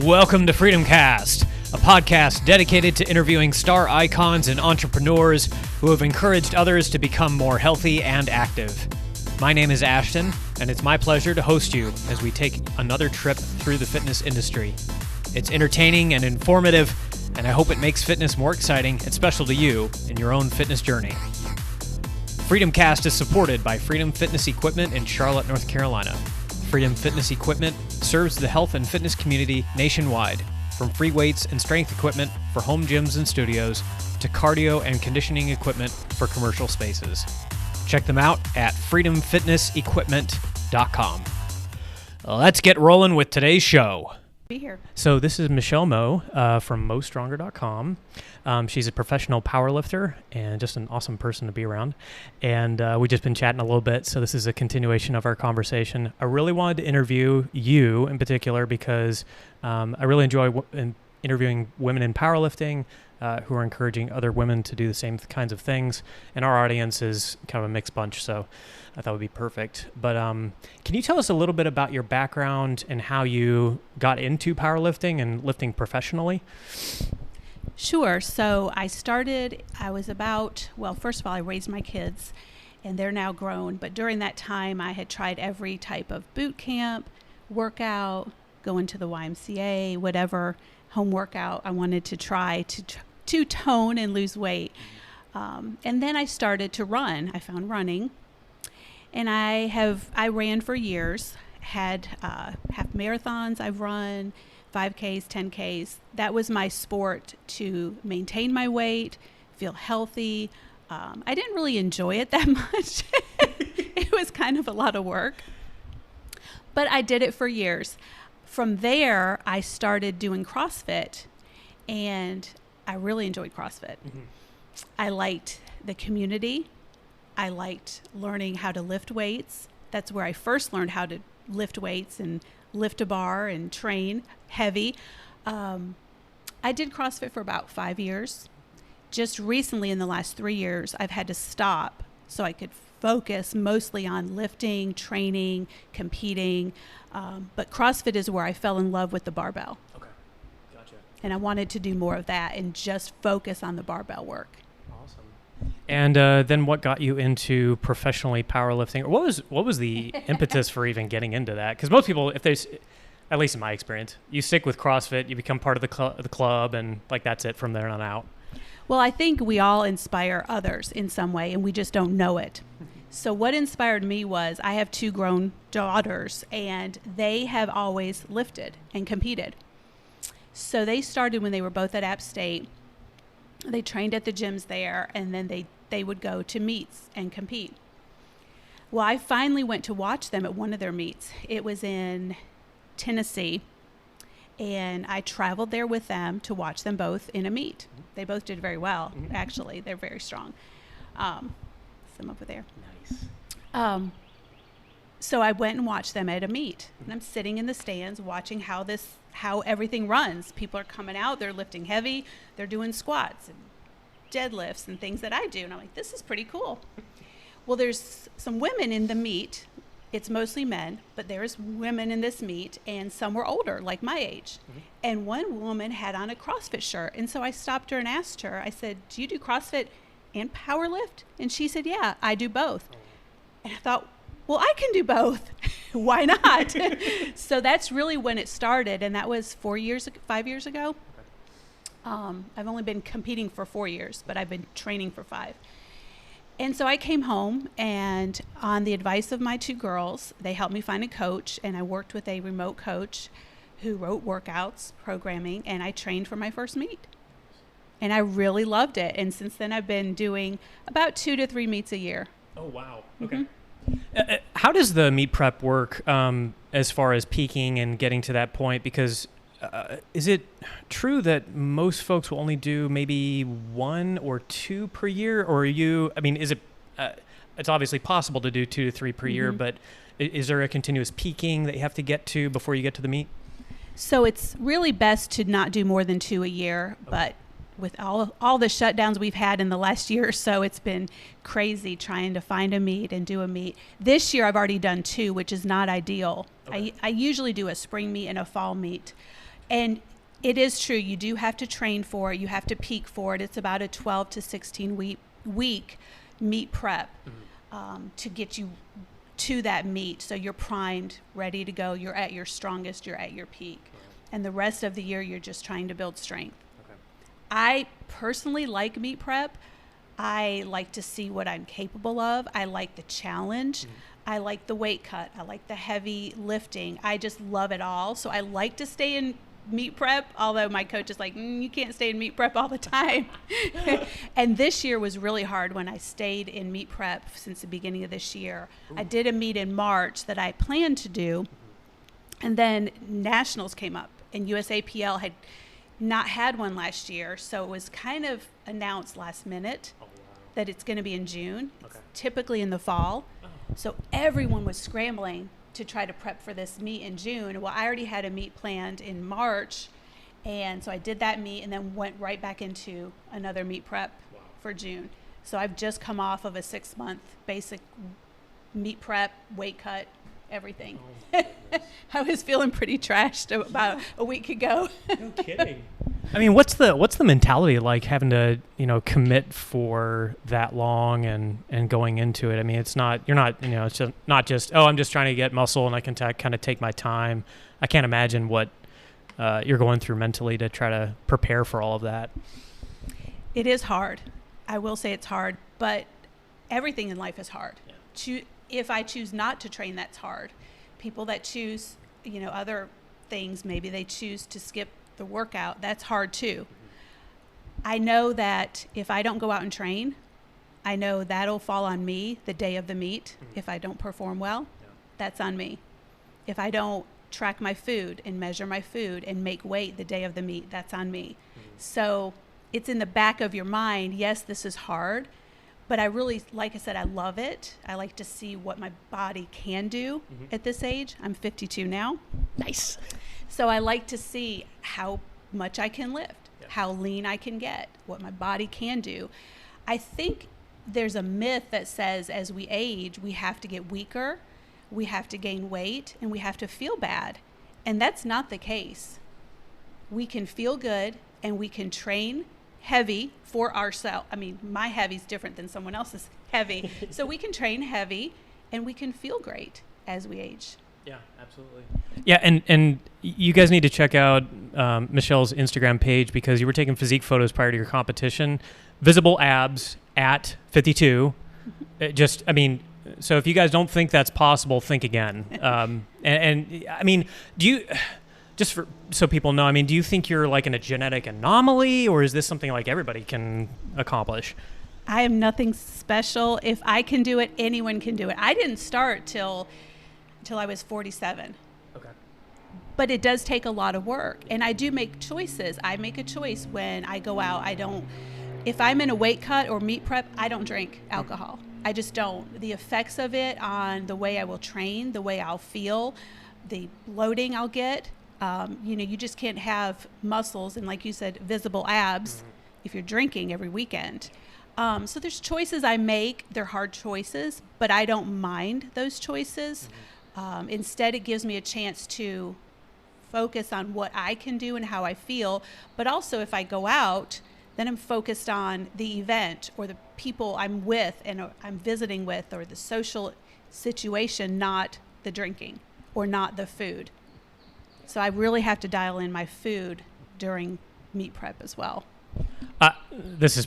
Welcome to FreedomCast, a podcast dedicated to interviewing star icons and entrepreneurs who have encouraged others to become more healthy and active. My name is Ashton, and it's my pleasure to host you as we take another trip through the fitness industry. It's entertaining and informative, and I hope it makes fitness more exciting and special to you in your own fitness journey. FreedomCast is supported by Freedom Fitness Equipment in Charlotte, North Carolina. Freedom Fitness Equipment serves the health and fitness community nationwide, from free weights and strength equipment for home gyms and studios to cardio and conditioning equipment for commercial spaces. Check them out at freedomfitnessequipment.com. Let's get rolling with today's show. Be here. So this is Michele Moe from MoeStronger.com. She's a professional powerlifter and just an awesome person to be around. And we've just been chatting a little bit, so this is a continuation of our conversation. I really wanted to interview you in particular because I really enjoy interviewing women in powerlifting who are encouraging other women to do the same kinds of things. And our audience is kind of a mixed bunch, so I thought it would be perfect. But can you tell us a little bit about your background and how you got into powerlifting and lifting professionally? Sure. So first of all, I raised my kids and they're now grown. But during that time, I had tried every type of boot camp, workout, going to the YMCA, whatever home workout I wanted to try to tone and lose weight. And then I started to run. I found running. And I ran for years, had half marathons I've run, 5Ks, 10Ks. That was my sport to maintain my weight, feel healthy. I didn't really enjoy it that much. It was kind of a lot of work. But I did it for years. From there, I started doing CrossFit, and I really enjoyed CrossFit. Mm-hmm. I liked the community. I liked learning how to lift weights. That's where I first learned how to lift weights and lift a bar and train heavy. I did CrossFit for about 5 years. Just recently, in the last 3 years, I've had to stop so I could focus mostly on lifting, training, competing. But CrossFit is where I fell in love with the barbell. Okay, gotcha. And I wanted to do more of that and just focus on the barbell work. And then what got you into professionally powerlifting? What was the impetus for even getting into that? Because most people, if there's, at least in my experience, you stick with CrossFit, you become part of the club, and like that's it from there on out. Well, I think we all inspire others in some way, and we just don't know it. So what inspired me was I have 2 grown daughters, and they have always lifted and competed. So they started when they were both at App State. They trained at the gyms there, and then they would go to meets and compete. Well, I finally went to watch them at one of their meets. It was in Tennessee, and I traveled there with them to watch them both in a meet. They both did very well, actually. They're very strong. Some over there. Nice. So I went and watched them at a meet, and I'm sitting in the stands watching how everything runs. People are coming out, they're lifting heavy, they're doing squats and deadlifts and things that I do. And I'm like, this is pretty cool. Well, there's some women in the meet. It's mostly men, but there's women in this meet, and some were older, like my age. Mm-hmm. And one woman had on a CrossFit shirt. And so I stopped her and asked her, I said, do you do CrossFit and powerlift? And she said, yeah, I do both. And I thought, well, I can do both. Why not? So that's really when it started, and that was 5 years ago. I've only been competing for 4 years, but I've been training for 5. And so I came home, and on the advice of my 2 girls, they helped me find a coach, and I worked with a remote coach who wrote workouts, programming, and I trained for my first meet. And I really loved it. And since then, I've been doing about 2 to 3 meets a year. Oh, wow. Mm-hmm. Okay. How does the meet prep work as far as peaking and getting to that point? Because is it true that most folks will only do maybe 1 or 2 per year? Or is it, it's obviously possible to do 2 to 3 per year, but is there a continuous peaking that you have to get to before you get to the meet? So it's really best to not do more than 2 a year, but with all the shutdowns we've had in the last year or so, it's been crazy trying to find a meet and do a meet. This year I've already done 2, which is not ideal. Okay. I usually do a spring meet and a fall meet. And it is true. You do have to train for it. You have to peak for it. It's about a 12 to 16 week meet prep to get you to that meet. So you're primed, ready to go. You're at your strongest. You're at your peak. And the rest of the year, you're just trying to build strength. Okay. I personally like meet prep. I like to see what I'm capable of. I like the challenge. I like the weight cut. I like the heavy lifting. I just love it all. So I like to stay in meet prep, although my coach is like, you can't stay in meet prep all the time. And this year was really hard when I stayed in meet prep since the beginning of this year. Ooh. I did a meet in March that I planned to do, and then nationals came up, and USAPL had not had one last year, so it was kind of announced last minute that it's going to be in June. Okay. It's typically in the fall. So everyone was scrambling to try to prep for this meet in June. Well, I already had a meet planned in March, and so I did that meet and then went right back into another meet prep for June. So I've just come off of a 6-month basic meet prep, weight cut, everything. Oh I was feeling pretty trashed about a week ago. No kidding. I mean, what's the mentality like, having to, commit for that long and going into it? I mean, it's not it's just not just, I'm just trying to get muscle and I can kind of take my time. I can't imagine what you're going through mentally to try to prepare for all of that. It is hard. I will say it's hard, but everything in life is hard. Yeah. If I choose not to train, that's hard. People that choose, other things, maybe they choose to skip the workout, that's hard too. I know that if I don't go out and train, I know that'll fall on me the day of the meet. If I don't perform well, that's on me. If I don't track my food and measure my food and make weight the day of the meet, that's on me. So it's in the back of your mind, yes, this is hard, but I really, like I said, I love it. I like to see what my body can do at this age. I'm 52 now. Nice. So I like to see how much I can lift, how lean I can get, what my body can do. I think there's a myth that says as we age, we have to get weaker, we have to gain weight, and we have to feel bad. And that's not the case. We can feel good and we can train heavy for ourselves. I mean, my heavy is different than someone else's heavy. So we can train heavy and we can feel great as we age. Yeah, absolutely. Yeah, and you guys need to check out Michele's Instagram page, because you were taking physique photos prior to your competition. Visible abs at 52. So if you guys don't think that's possible, think again. And I mean, do you, just so people know, I mean, do you think you're like in a genetic anomaly, or is this something like everybody can accomplish? I am nothing special. If I can do it, anyone can do it. I didn't start till I was 47. Okay. But it does take a lot of work, and I do make choices. I make a choice when I go out. If I'm in a weight cut or meet prep, I don't drink alcohol. I just don't. The effects of it on the way I will train, the way I'll feel, the bloating I'll get, you just can't have muscles and, like you said, visible abs if you're drinking every weekend. So there's choices I make. They're hard choices, but I don't mind those choices. Instead, it gives me a chance to focus on what I can do and how I feel. But also, if I go out, then I'm focused on the event or the people I'm with and I'm visiting with, or the social situation, not the drinking or not the food. So I really have to dial in my food during meet prep as well. This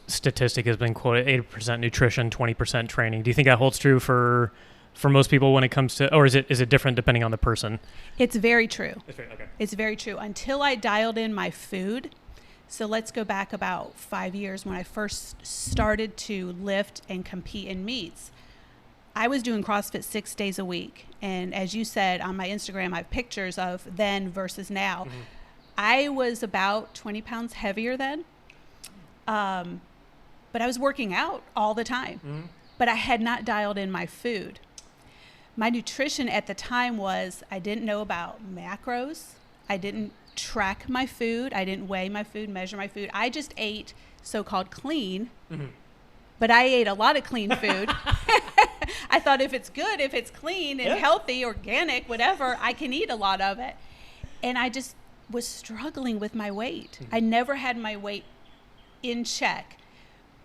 statistic has been quoted: 80% nutrition, 20% training. Do you think that holds true for most people when it comes to, or is it different depending on the person? It's very true. Okay. It's very true. Until I dialed in my food, so let's go back about 5 years when I first started to lift and compete in meets. I was doing CrossFit 6 days a week. And as you said, on my Instagram, I have pictures of then versus now. I was about 20 pounds heavier then. But I was working out all the time. But I had not dialed in my food. My nutrition at the time was, I didn't know about macros. I didn't track my food. I didn't weigh my food, measure my food. I just ate so-called clean. But I ate a lot of clean food. I thought if it's good, if it's clean and healthy, organic, whatever, I can eat a lot of it. And I just was struggling with my weight. I never had my weight in check.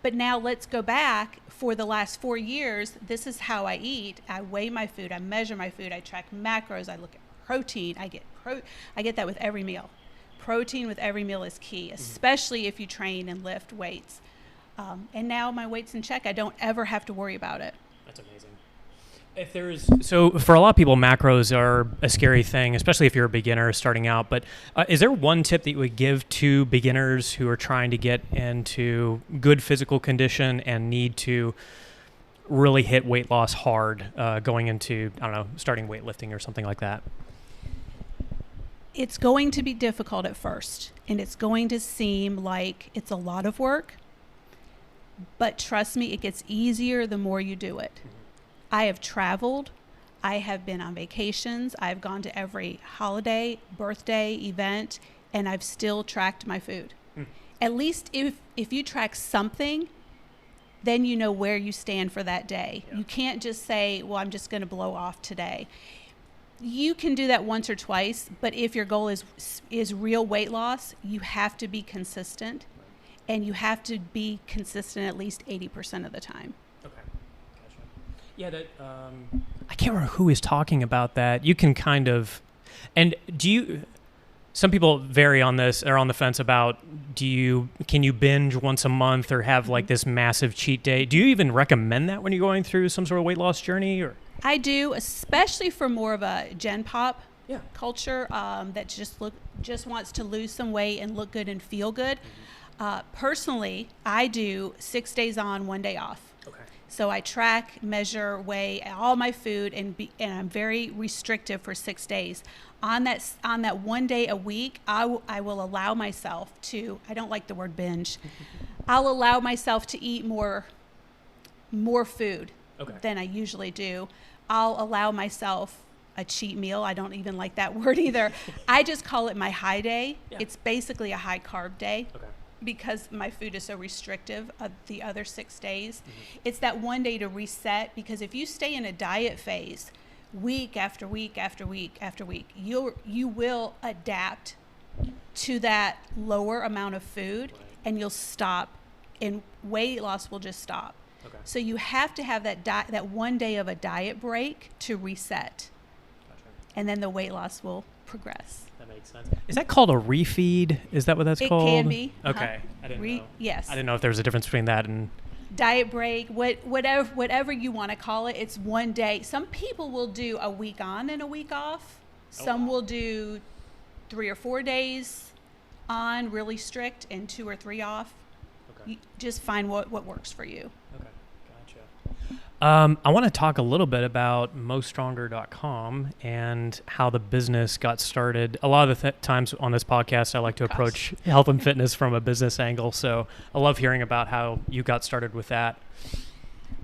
But now let's go back. For the last 4 years, this is how I eat. I weigh my food. I measure my food. I track macros. I look at protein. I get that with every meal. Protein with every meal is key, especially if you train and lift weights. And now my weight's in check. I don't ever have to worry about it. That's amazing. So for a lot of people, macros are a scary thing, especially if you're a beginner starting out. But is there one tip that you would give to beginners who are trying to get into good physical condition and need to really hit weight loss hard going into, I don't know, starting weightlifting or something like that? It's going to be difficult at first, and it's going to seem like it's a lot of work. But trust me, it gets easier the more you do it. I have traveled. I have been on vacations. I've gone to every holiday, birthday, event, and I've still tracked my food. At least if you track something, then you know where you stand for that day. You can't just say, well, I'm just going to blow off today. You can do that once or twice, but if your goal is real weight loss, you have to be consistent, and you have to be consistent at least 80% of the time. Okay, gotcha. Yeah, that I can't remember who is talking about that. You can kind of, and some people vary on this, or on the fence about, can you binge once a month or have like this massive cheat day? Do you even recommend that when you're going through some sort of weight loss journey? Or I do, especially for more of a Gen Pop culture that just wants to lose some weight and look good and feel good. Personally, I do 6 days on, 1 day off. Okay. So I track, measure, weigh all my food, and I'm very restrictive for 6 days. On that 1 day a week, I will allow myself to, I don't like the word binge, I'll allow myself to eat more food than I usually do. I'll allow myself a cheat meal. I don't even like that word either. I just call it my high day. Yeah. It's basically a high carb day. Okay. Because my food is so restrictive of the other 6 days. It's that 1 day to reset, because if you stay in a diet phase week after week after week after week, you will adapt to that lower amount of food, and you'll stop, and weight loss will just stop. Okay. So you have to have that 1 day of a diet break to reset. Gotcha. And then the weight loss will progress. That makes sense. Is that called a refeed? Is that what that's called? It can be. Okay. I didn't know. Yes. I didn't know if there was a difference between that and diet break, whatever you want to call it. It's 1 day. Some people will do a week on and a week off. Some will do 3 or 4 days on, really strict, and 2 or 3 off. Okay. You just find what works for you. Okay. I want to talk a little bit about MoeStronger.com and how the business got started. A lot of the times on this podcast, I like to approach health and fitness from a business angle. So I love hearing about how you got started with that.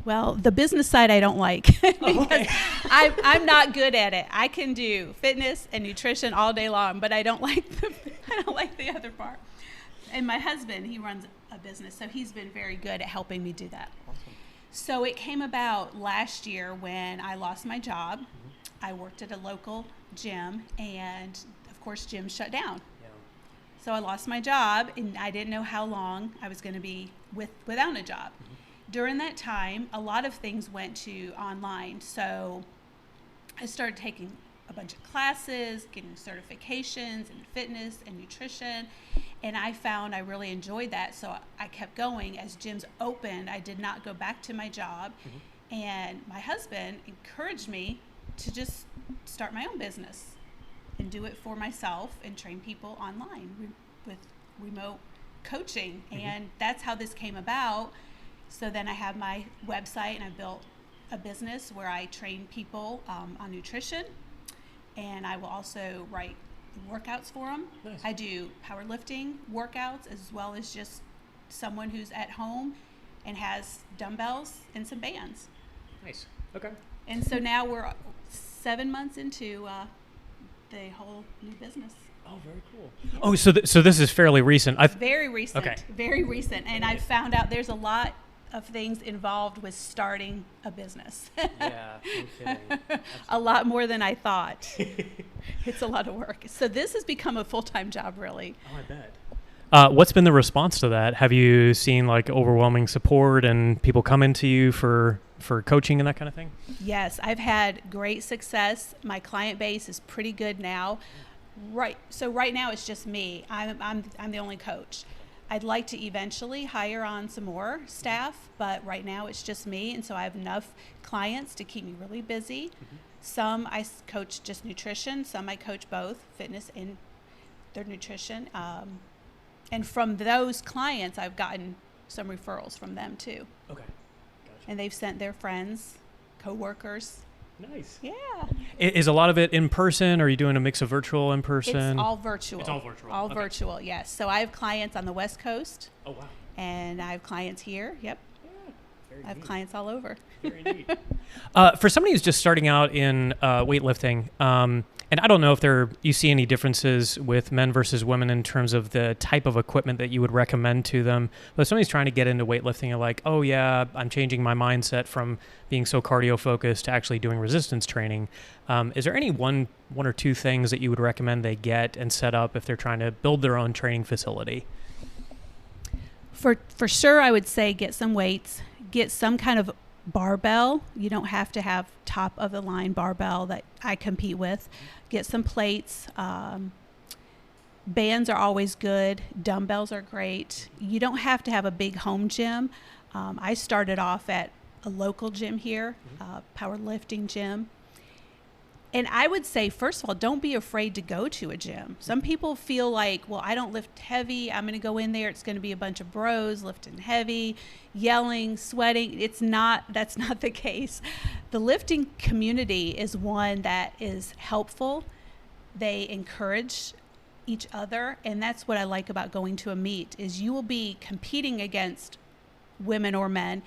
Well, the business side I don't like because I'm not good at it. I can do fitness and nutrition all day long, but I don't like the other part. And my husband, he runs a business, so he's been very good at helping me do that. Awesome. So it came about last year when I lost my job. I worked at a local gym, and of course, gyms shut down. Yeah. So I lost my job, and I didn't know how long I was going to be without a job. During that time, a lot of things went to online. So I started taking a bunch of classes, getting certifications in fitness and nutrition, and I found I really enjoyed that, so I kept going. As gyms opened, I did not go back to my job, and my husband encouraged me to just start my own business and do it for myself and train people online with remote coaching, and that's how this came about. So then I have my website, and I built a business where I train people on nutrition, and I will also write workouts for them. Nice. I do powerlifting workouts, as well as just someone who's at home and has dumbbells and some bands. Nice. Okay. And so now we're 7 months into the whole new business. Oh, very cool. Yeah. Oh, so this is fairly recent. Very recent. Okay. Very recent. And I found out there's a lot of things involved with starting a business. Yeah, no kidding. A lot more than I thought. It's a lot of work. So this has become a full-time job, really. Oh, I bet. What's been the response to that? Have you seen like overwhelming support and people come into you for coaching and that kind of thing? Yes, I've had great success. My client base is pretty good now. Right. So right now it's just me. I'm the only coach. I'd like to eventually hire on some more staff, but right now it's just me. And so I have enough clients to keep me really busy. Mm-hmm. Some I coach just nutrition. Some I coach both fitness and their nutrition. And from those clients, I've gotten some referrals from them too. Okay. Gotcha. And they've sent their friends, coworkers. Nice. Yeah. Is a lot of it in person, or are you doing a mix of virtual, in person? It's all virtual. It's all virtual. All okay. virtual, yes. So I have clients on the West Coast. Oh, wow. And I have clients here. Yep. Yeah. Very I have neat. clients all over. Very neat. For somebody who's just starting out in weightlifting, and I don't know if you see any differences with men versus women in terms of the type of equipment that you would recommend to them. But if somebody's trying to get into weightlifting and like, oh yeah, I'm changing my mindset from being so cardio focused to actually doing resistance training. Is there any one or two things that you would recommend they get and set up if they're trying to build their own training facility? For sure, I would say get some weights, get some kind of barbell. You don't have to have top of the line barbell that I compete with. Get some plates. Bands are always good. Dumbbells are great. You don't have to have a big home gym. I started off at a local gym here, powerlifting gym. And I would say, first of all, don't be afraid to go to a gym. Some people feel like, well, I don't lift heavy. I'm going to go in there. It's going to be a bunch of bros lifting heavy, yelling, sweating. That's not the case. The lifting community is one that is helpful. They encourage each other. And that's what I like about going to a meet is you will be competing against women or men,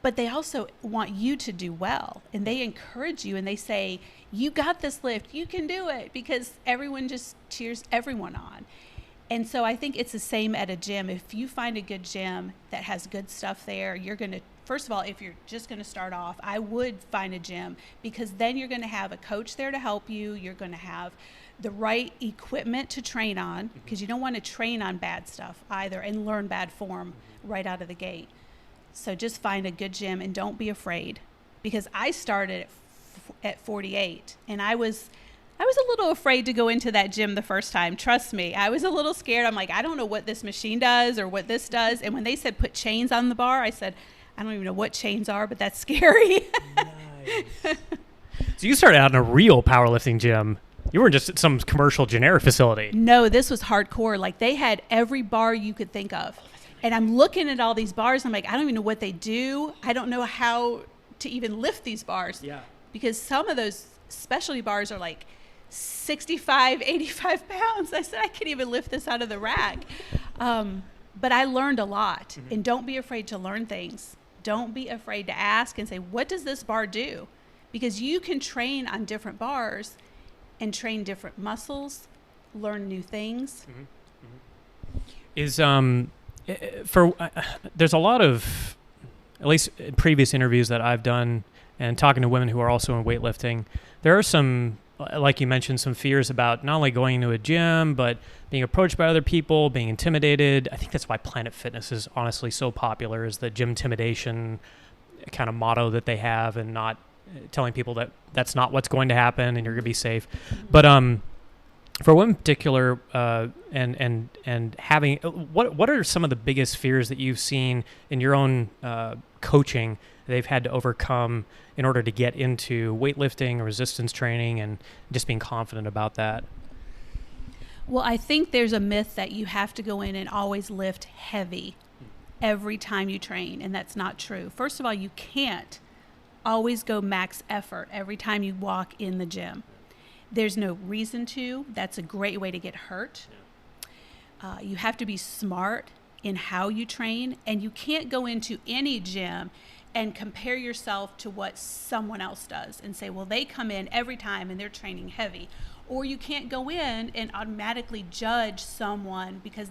but they also want you to do well, and they encourage you, and they say, you got this lift, you can do it, because everyone just cheers everyone on. And so I think it's the same at a gym. If you find a good gym that has good stuff there, you're going to, first of all, if you're just going to start off, I would find a gym, because then you're going to have a coach there to help you. You're going to have the right equipment to train on, because you don't want to train on bad stuff either and learn bad form right out of the gate. So just find a good gym and don't be afraid, because I started at 48 and I was a little afraid to go into that gym the first time. Trust me, I was a little scared. I'm like, I don't know what this machine does or what this does. And when they said put chains on the bar, I said, I don't even know what chains are, but that's scary. Nice. So you started out in a real powerlifting gym. You weren't just at some commercial generic facility. No, this was hardcore. Like they had every bar you could think of. And I'm looking at all these bars. I'm like, I don't even know what they do. I don't know how to even lift these bars. Yeah. Because some of those specialty bars are like 65, 85 pounds. I said, I can't even lift this out of the rack. But I learned a lot. And don't be afraid to learn things. Don't be afraid to ask and say, what does this bar do? Because you can train on different bars and train different muscles, learn new things. Is there's a lot of, at least in previous interviews that I've done and talking to women who are also in weightlifting, there are some, like you mentioned, some fears about not only going to a gym, but being approached by other people, being intimidated. I think that's why Planet Fitness is honestly so popular, is the gym intimidation kind of motto that they have, and not telling people that that's not what's going to happen and you're going to be safe. But for one particular, and having, what are some of the biggest fears that you've seen in your own coaching they've had to overcome in order to get into weightlifting or resistance training and just being confident about that? Well, I think there's a myth that you have to go in and always lift heavy every time you train, and that's not true. First of all, you can't always go max effort every time you walk in the gym. There's no reason to. That's a great way to get hurt. You have to be smart in how you train, and you can't go into any gym and compare yourself to what someone else does and say, well, they come in every time and they're training heavy. Or you can't go in and automatically judge someone because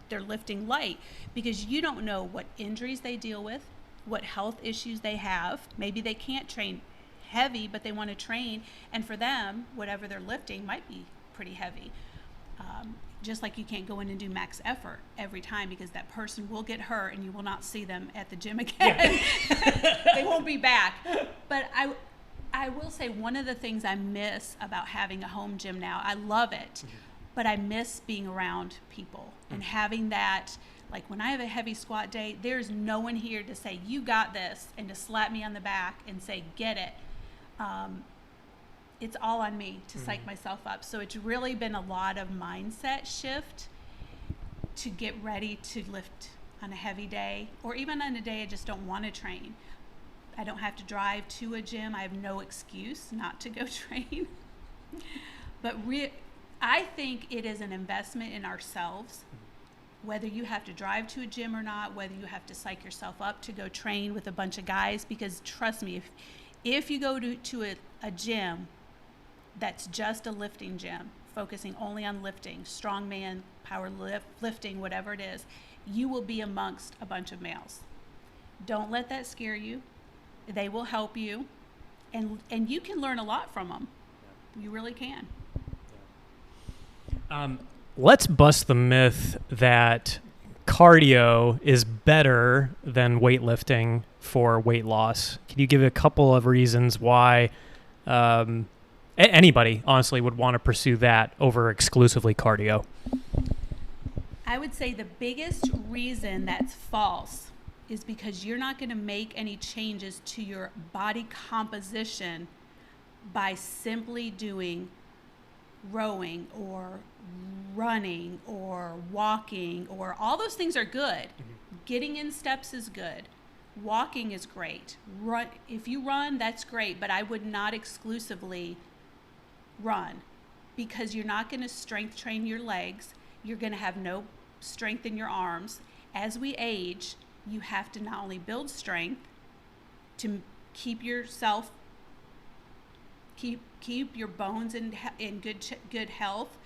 they're lifting light, because you don't know what injuries they deal with. what health issues they have. Maybe they can't train heavy, but they want to train, and for them, whatever they're lifting might be pretty heavy. Just like you can't go in and do max effort every time, because that person will get hurt and you will not see them at the gym again. They won't be back. But I will say, one of the things I miss about having a home gym now, I love it, but I miss being around people and having that, like when I have a heavy squat day, there's no one here to say, you got this, and to slap me on the back and say, get it. It's all on me to psych myself up. So it's really been a lot of mindset shift to get ready to lift on a heavy day, or even on a day I just don't want to train. I don't have to drive to a gym. I have no excuse not to go train. But I think it is an investment in ourselves, whether you have to drive to a gym or not, whether you have to psych yourself up to go train with a bunch of guys, because trust me, if you go to a gym that's just a lifting gym, focusing only on lifting, strongman, power lifting, whatever it is, you will be amongst a bunch of males. Don't let that scare you. They will help you, and you can learn a lot from them. You really can. Let's bust the myth that cardio is better than weightlifting for weight loss. Can you give a couple of reasons why anybody, honestly, would want to pursue that over exclusively cardio? I would say the biggest reason that's false is because you're not going to make any changes to your body composition by simply doing rowing or running or walking, or all those things are good. Getting in steps is good. Walking is great. If you run, that's great, but I would not exclusively run, because you're not going to strength train your legs. You're going to have no strength in your arms. As we age, you have to not only build strength to keep yourself, keep your bones in good health,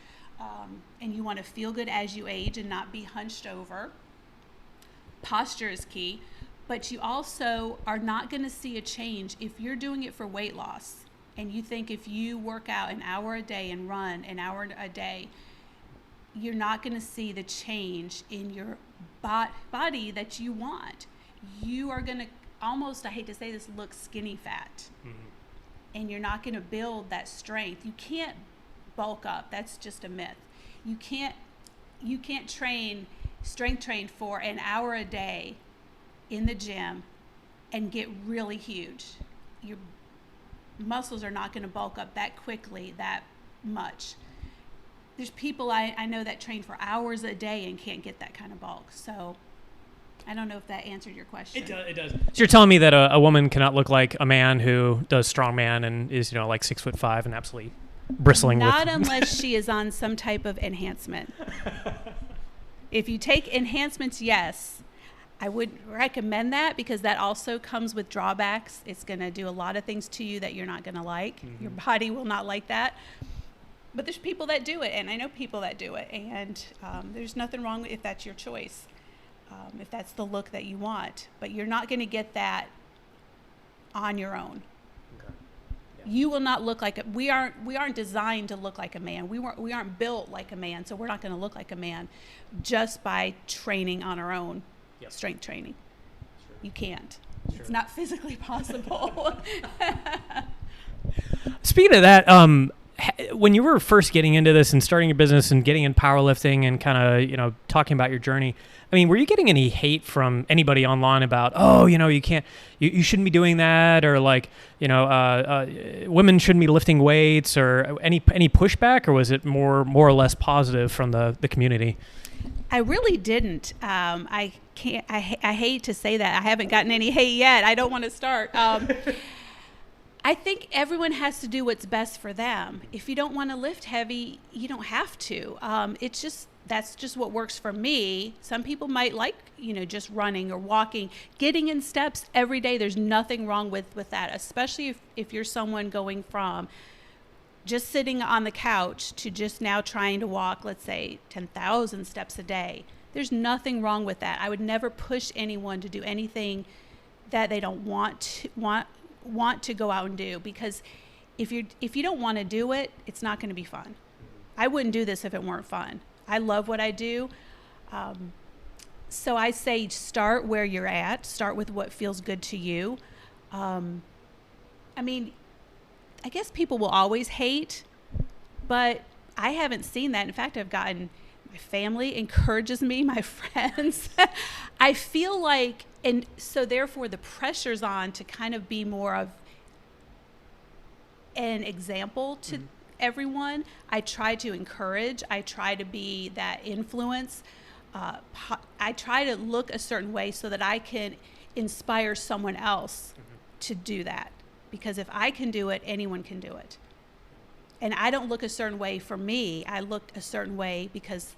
and you want to feel good as you age and not be hunched over. Posture is key, but you also are not going to see a change if you're doing it for weight loss. And you think if you work out an hour a day and run an hour a day, you're not going to see the change in your body that you want. You are going to almost, I hate to say this, look skinny fat. And you're not going to build that strength. You can't bulk up. That's just a myth. You can't strength train for an hour a day in the gym and get really huge. Your muscles are not going to bulk up that quickly, that much. There's people I know that train for hours a day and can't get that kind of bulk. So I don't know if that answered your question. It does. So you're telling me that a woman cannot look like a man who does strongman and is, like 6'5" and absolutely bristling Not unless she is on some type of enhancement. If you take enhancements, yes. I would recommend that, because that also comes with drawbacks. It's going to do a lot of things to you that you're not going to like. Your body will not like that. But there's people that do it, and I know people that do it, and there's nothing wrong if that's your choice, if that's the look that you want. But you're not going to get that on your own. Okay. Yeah. You will not look like we aren't designed to look like a man. We aren't built like a man, so we're not going to look like a man just by training on our own. Yep. Strength training. Sure. You can't. Sure. It's not physically possible. Speaking of that, when you were first getting into this and starting your business and getting in powerlifting and kind of, talking about your journey, I mean, were you getting any hate from anybody online about, you can't, you shouldn't be doing that, or like, women shouldn't be lifting weights, or any pushback, or was it more or less positive from the community? I really didn't. I hate to say that. I haven't gotten any hate yet. I don't want to start. I think everyone has to do what's best for them. If you don't want to lift heavy, you don't have to. That's just what works for me. Some people might like, just running or walking, getting in steps every day. There's nothing wrong with that, especially if you're someone going from just sitting on the couch to just now trying to walk, let's say 10,000 steps a day. There's nothing wrong with that. I would never push anyone to do anything that they don't want to go out and do, because if you don't want to do it, it's not going to be fun. I wouldn't do this if it weren't fun. I love what I do. So I say start where you're at. Start with what feels good to you. I mean, I guess people will always hate, but I haven't seen that. In fact, I've gotten, my family encourages me, my friends. I feel like, and so therefore the pressure's on to kind of be more of an example to everyone. I try to encourage. I try to be that influence. I try to look a certain way so that I can inspire someone else to do that. Because if I can do it, anyone can do it. And I don't look a certain way for me. I look a certain way because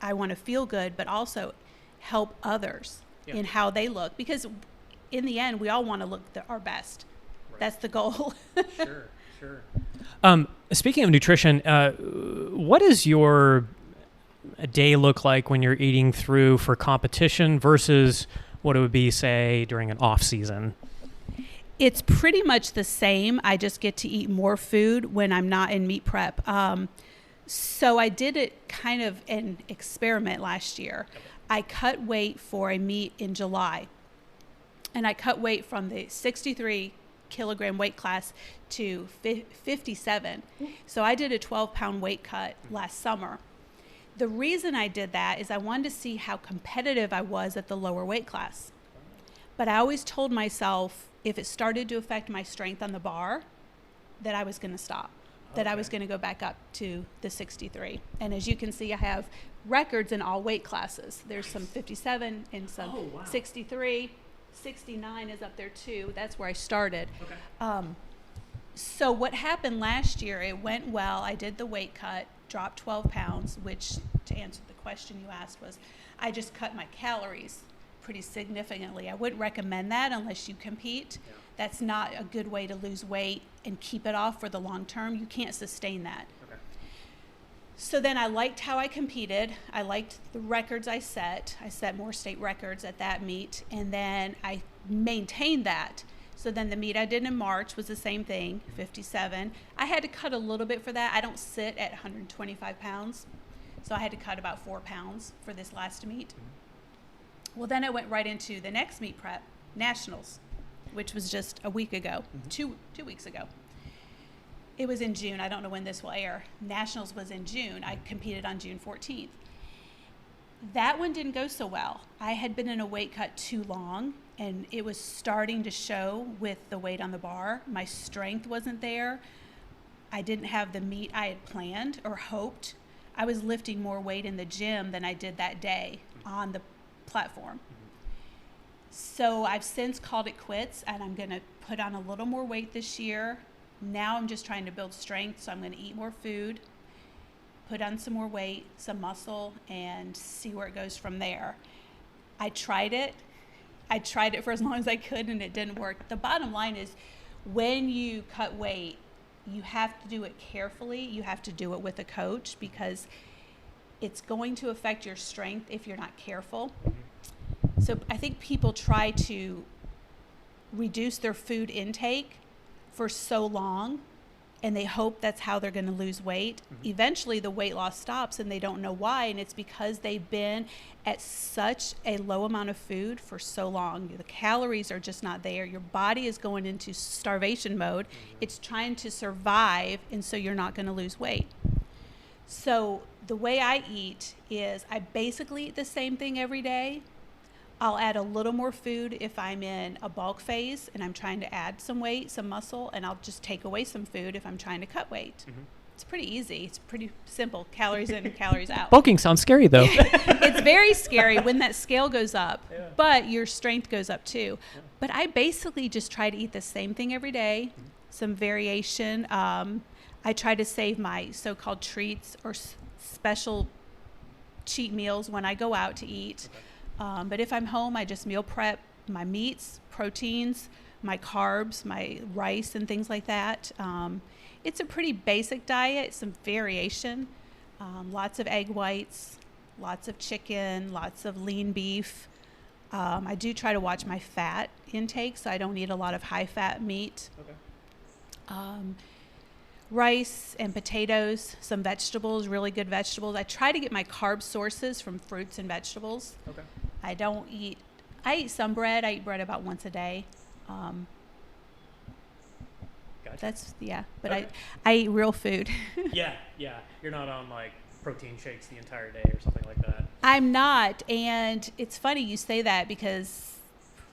I want to feel good, but also help others in how they look. Because in the end, we all want to look our best. Right. That's the goal. Sure. Speaking of nutrition, what does your day look like when you're eating through for competition versus what it would be, say, during an off season? It's pretty much the same. I just get to eat more food when I'm not in meet prep. So I did it kind of an experiment last year. I cut weight for a meet in July, and I cut weight from the 63 kilogram weight class to 57. So I did a 12-pound weight cut last summer. The reason I did that is I wanted to see how competitive I was at the lower weight class. But I always told myself if it started to affect my strength on the bar, that I was going to stop, that I was going to go back up to the 63. And as you can see, I have records in all weight classes. There's some 57 and some 63. 69 is up there too. That's where I started. So what happened last year, it went well. I did the weight cut, dropped 12 pounds, which, to answer the question you asked, was I just cut my calories pretty significantly. I wouldn't recommend that unless you compete. That's not a good way to lose weight and keep it off for the long term. You can't sustain that. So then I liked how I competed. I liked the records I set. I set more state records at that meet, and then I maintained that. So then the meet I did in March was the same thing, 57. I had to cut a little bit for that. I don't sit at 125 pounds, so I had to cut about 4 pounds for this last meet. Well, then I went right into the next meet prep, Nationals, which was just a week ago, 2 weeks ago. It was in June. I don't know when this will air. Nationals was in June. I competed on June 14th. That one didn't go so well. I had been in a weight cut too long, and it was starting to show with the weight on the bar. My strength wasn't there. I didn't have the meet I had planned or hoped. I was lifting more weight in the gym than I did that day on the platform. So I've since called it quits, and I'm going to put on a little more weight this year. Now I'm just trying to build strength, so I'm going to eat more food, put on some more weight, some muscle, and see where it goes from there. I tried it for as long as I could, and it didn't work. The bottom line is, when you cut weight, you have to do it carefully. You have to do it with a coach, because it's going to affect your strength if you're not careful. So I think people try to reduce their food intake for so long, and they hope that's how they're going to lose weight. Eventually the weight loss stops, and they don't know why, and it's because they've been at such a low amount of food for so long. The calories are just not there. Your body is going into starvation mode. It's trying to survive, and so you're not going to lose weight. So the way I eat is I basically eat the same thing every day. I'll add a little more food if I'm in a bulk phase and I'm trying to add some weight, some muscle, and I'll just take away some food if I'm trying to cut weight. It's pretty easy. It's pretty simple. Calories in, calories out. Bulking sounds scary, though. It's very scary when that scale goes up, but your strength goes up too. But I basically just try to eat the same thing every day, some variation. I try to save my so-called treats or special cheat meals when I go out to eat. But if I'm home, I just meal prep my meats, proteins, my carbs, my rice, and things like that. It's a pretty basic diet, some variation, lots of egg whites, lots of chicken, lots of lean beef, I do try to watch my fat intake, so I don't eat a lot of high-fat meat. Okay. Rice and potatoes, some vegetables, really good vegetables. I try to get my carb sources from fruits and vegetables. Okay. I eat some bread. I eat bread about once a day. Gotcha. But Okay. I eat real food. Yeah. You're not on like protein shakes the entire day or something like that. I'm not, and it's funny you say that because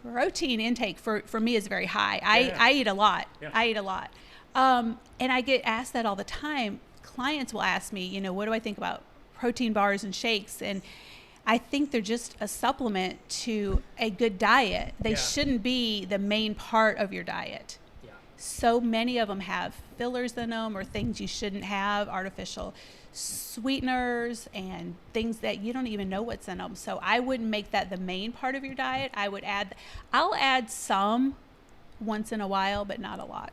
protein intake for me is very high. I eat a lot. Yeah. I eat a lot. And I get asked that all the time. Clients will ask me, what do I think about protein bars and shakes? And I think they're just a supplement to a good diet. They shouldn't be the main part of your diet. Yeah. So many of them have fillers in them or things you shouldn't have, artificial sweeteners and things that you don't even know what's in them. So I wouldn't make that the main part of your diet. I'll add some once in a while, but not a lot.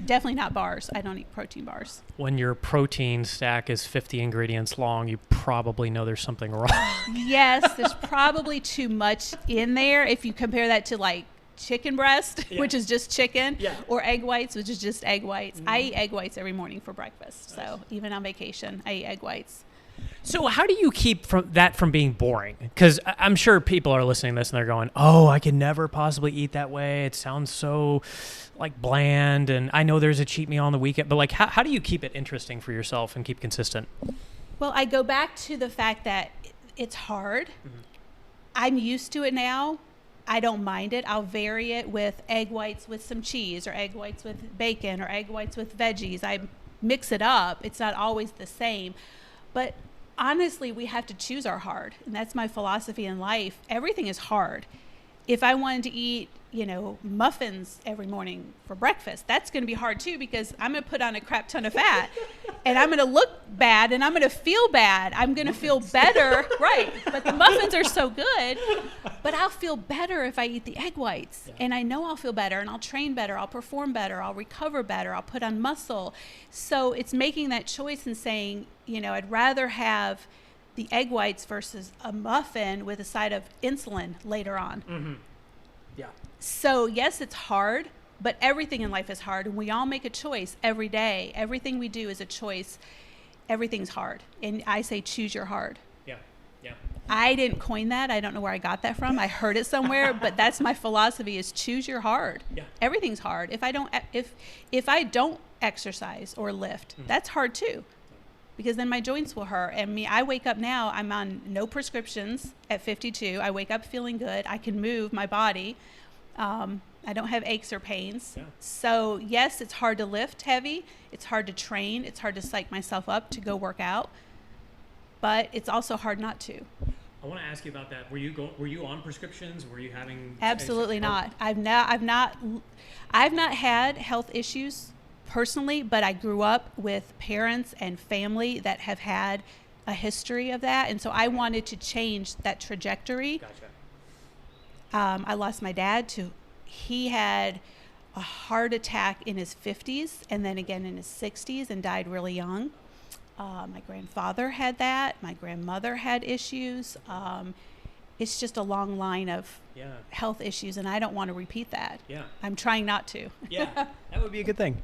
Definitely not bars. I don't eat protein bars. When your protein stack is 50 ingredients long, you probably know there's something wrong. Yes, there's probably too much in there if you compare that to like chicken breast, which is just chicken, or egg whites, which is just egg whites. I eat egg whites every morning for breakfast. So even on vacation, I eat egg whites. So how do you keep from being boring? Because I'm sure people are listening to this and they're going, oh, I can never possibly eat that way. It sounds so like bland. And I know there's a cheat meal on the weekend, but like how do you keep it interesting for yourself and keep consistent? Well, I go back to the fact that it's hard. Mm-hmm. I'm used to it now. I don't mind it. I'll vary it with egg whites with some cheese or egg whites with bacon or egg whites with veggies. I mix it up. It's not always the same. But honestly, we have to choose our hard. And that's my philosophy in life. Everything is hard. If I wanted to eat, muffins every morning for breakfast, that's going to be hard too, because I'm going to put on a crap ton of fat and I'm going to look bad and I'm going to feel bad. I'm going to feel better. Right. But the muffins are so good, but I'll feel better if I eat the egg whites. Yeah. And I know I'll feel better and I'll train better. I'll perform better. I'll recover better. I'll put on muscle. So it's making that choice and saying, I'd rather have the egg whites versus a muffin with a side of insulin later on. Mm-hmm. Yeah. So yes, it's hard, but everything in life is hard. And we all make a choice every day. Everything we do is a choice. Everything's hard. And I say, choose your hard. Yeah. I didn't coin that. I don't know where I got that from. I heard it somewhere, but that's my philosophy, is choose your hard. Yeah. Everything's hard. If I don't exercise or lift, that's hard too. Because then my joints will hurt. And I wake up now, I'm on no prescriptions at 52. I wake up feeling good. I can move my body. I don't have aches or pains. Yeah. So yes, it's hard to lift heavy. It's hard to train. It's hard to psych myself up to go work out. But it's also hard not to. I want to ask you about that. Were you on prescriptions? Were you having? Absolutely not. I've not had health issues personally, but I grew up with parents and family that have had a history of that, and so I wanted to change that trajectory. Gotcha. I lost my dad he had a heart attack in his 50s and then again in his 60s and died really young. My grandfather had that. My grandmother had issues. It's just a long line of health issues, and I don't want to repeat that. Yeah. I'm trying not to. Yeah, that would be a good thing.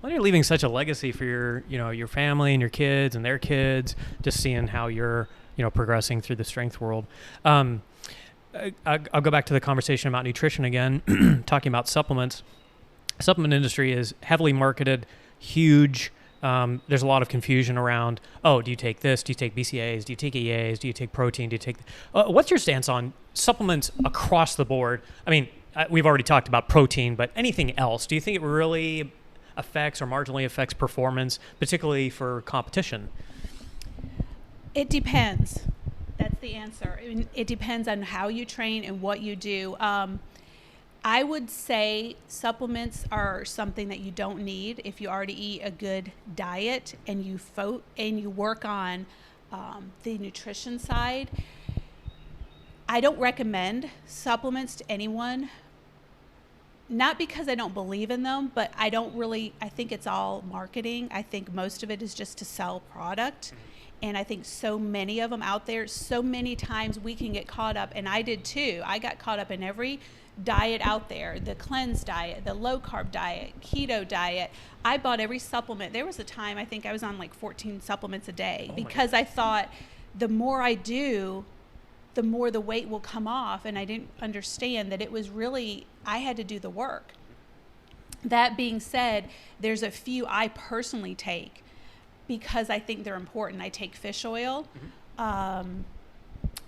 Well, you're leaving such a legacy for your family and your kids and their kids, just seeing how you're, progressing through the strength world. I'll go back to the conversation about nutrition again, talking about supplements. Supplement industry is heavily marketed, huge. There's a lot of confusion around, do you take this? Do you take BCAAs? Do you take EAs? Do you take protein? Do you take... what's your stance on supplements across the board? I mean, we've already talked about protein, but anything else? Do you think it really affects or marginally affects performance, particularly for competition? It depends. That's the answer. It depends on how you train and what you do. I would say supplements are something that you don't need if you already eat a good diet and you work on the nutrition side. I don't recommend supplements to anyone, not because I don't believe in them, but I think it's all marketing. I think most of it is just to sell product. And I think so many of them out there, so many times we can get caught up, and I did too. I got caught up in every diet out there, the cleanse diet, the low carb diet, keto diet. I bought every supplement. There was a time I think I was on like 14 supplements a day because I thought the more I do, the more the weight will come off. And I didn't understand that it was really, I had to do the work. That being said, there's a few I personally take because I think they're important. I take fish oil.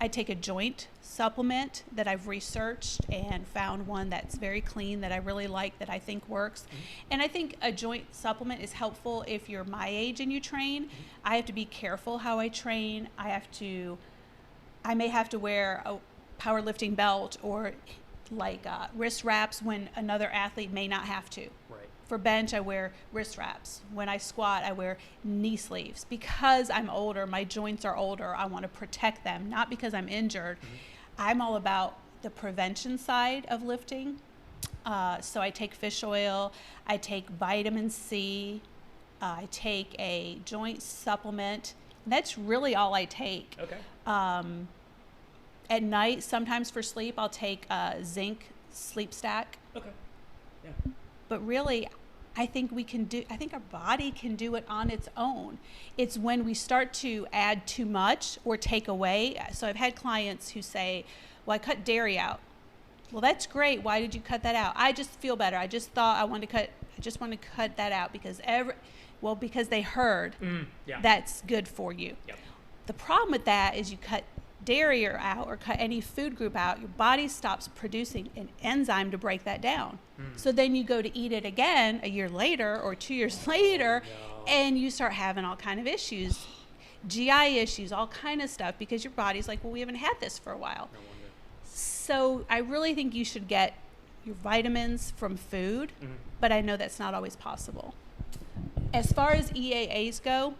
I take a joint supplement that I've researched and found one that's very clean that I really like, that I think works. And I think a joint supplement is helpful if you're my age and you train. I have to be careful how I train. I may have to wear a powerlifting belt or like wrist wraps when another athlete may not have to. Right. For bench, I wear wrist wraps. When I squat, I wear knee sleeves. Because I'm older, my joints are older, I want to protect them, not because I'm injured. I'm all about the prevention side of lifting. So I take fish oil, I take vitamin C, I take a joint supplement. That's really all I take. Okay. At night, sometimes for sleep, I'll take zinc sleep stack. Okay. Yeah. But really, I think our body can do it on its own. It's when we start to add too much or take away. So I've had clients who say, well, I cut dairy out. Well, that's great. Why did you cut that out? I just feel better. I just thought I just want to cut that out because because they heard that's good for you. Yep. The problem with that is you cut dairy out or cut any food group out, your body stops producing an enzyme to break that down. So then you go to eat it again a year later or 2 years later, and you start having all kind of issues, GI issues, all kind of stuff, because your body's like, well, we haven't had this for a while. No wonder. So I really think you should get your vitamins from food, but I know that's not always possible. As far as EAAs go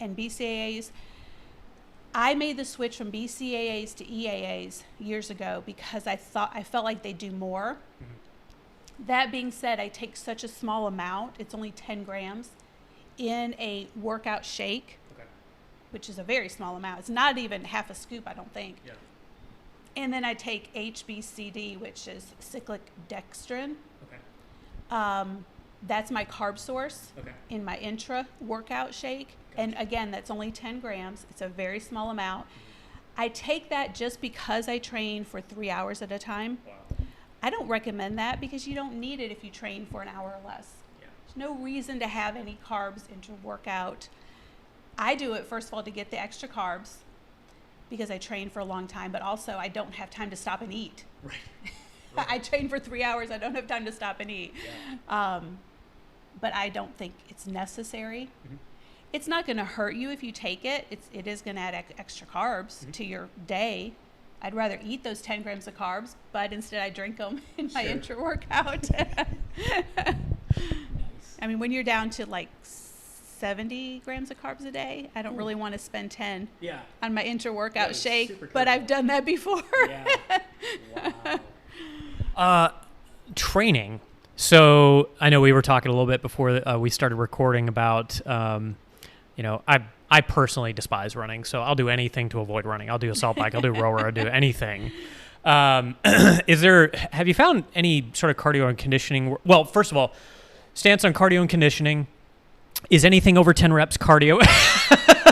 and BCAAs, I made the switch from BCAAs to EAAs years ago because I felt like they do more. That being said, I take such a small amount, it's only 10 grams, in a workout shake, which is a very small amount. It's not even half a scoop, I don't think. Yeah. And then I take HBCD, which is cyclic dextrin. Okay. That's my carb source in my intra workout shake. Gotcha. And again, that's only 10 grams. It's a very small amount. I take that just because I train for 3 hours at a time. Wow. I don't recommend that because you don't need it if you train for an hour or less. Yeah. There's no reason to have any carbs intra workout. I do it, first of all, to get the extra carbs because I train for a long time, but also I don't have time to stop and eat. Right. I train for 3 hours. I don't have time to stop and eat. Yeah. But I don't think it's necessary. It's not going to hurt you if you take it. It is going to add extra carbs to your day. I'd rather eat those 10 grams of carbs, but instead I drink them in my intra-workout. Nice. I mean, when you're down to like 70 grams of carbs a day, I don't really want to spend 10 on my intra-workout shake, but I've done that before. Yeah. Wow. Training. So I know we were talking a little bit before we started recording about, I personally despise running, so I'll do anything to avoid running. I'll do assault bike, I'll do rower, I'll do anything. Have you found any sort of cardio and conditioning? Well, first of all, stance on cardio and conditioning. Is anything over 10 reps cardio?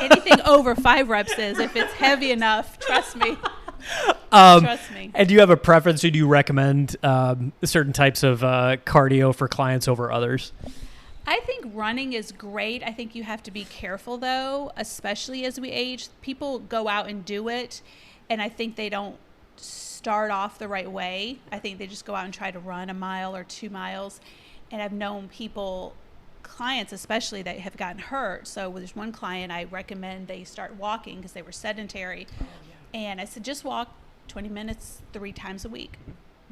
Anything over 5 reps is, if it's heavy enough, trust me. Trust me. And do you have a preference? Do you recommend certain types of cardio for clients over others? I think running is great. I think you have to be careful, though, especially as we age. People go out and do it, and I think they don't start off the right way. I think they just go out and try to run a mile or 2 miles. And I've known clients especially, that have gotten hurt. So there's one client I recommend they start walking because they were sedentary. And I said, just walk 20 minutes 3 times a week.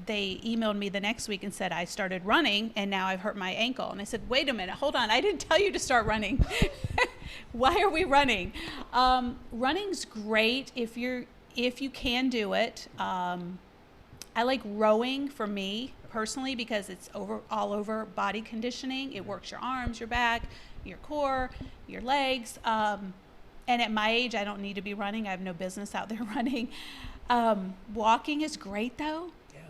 They emailed me the next week and said, I started running and now I've hurt my ankle. And I said, wait a minute, hold on. I didn't tell you to start running. Why are we running? Running's great if you can do it. I like rowing for me personally because it's all over body conditioning. It works your arms, your back, your core, your legs. And And at my age, I don't need to be running. I have no business out there running. Walking is great, though. Yeah.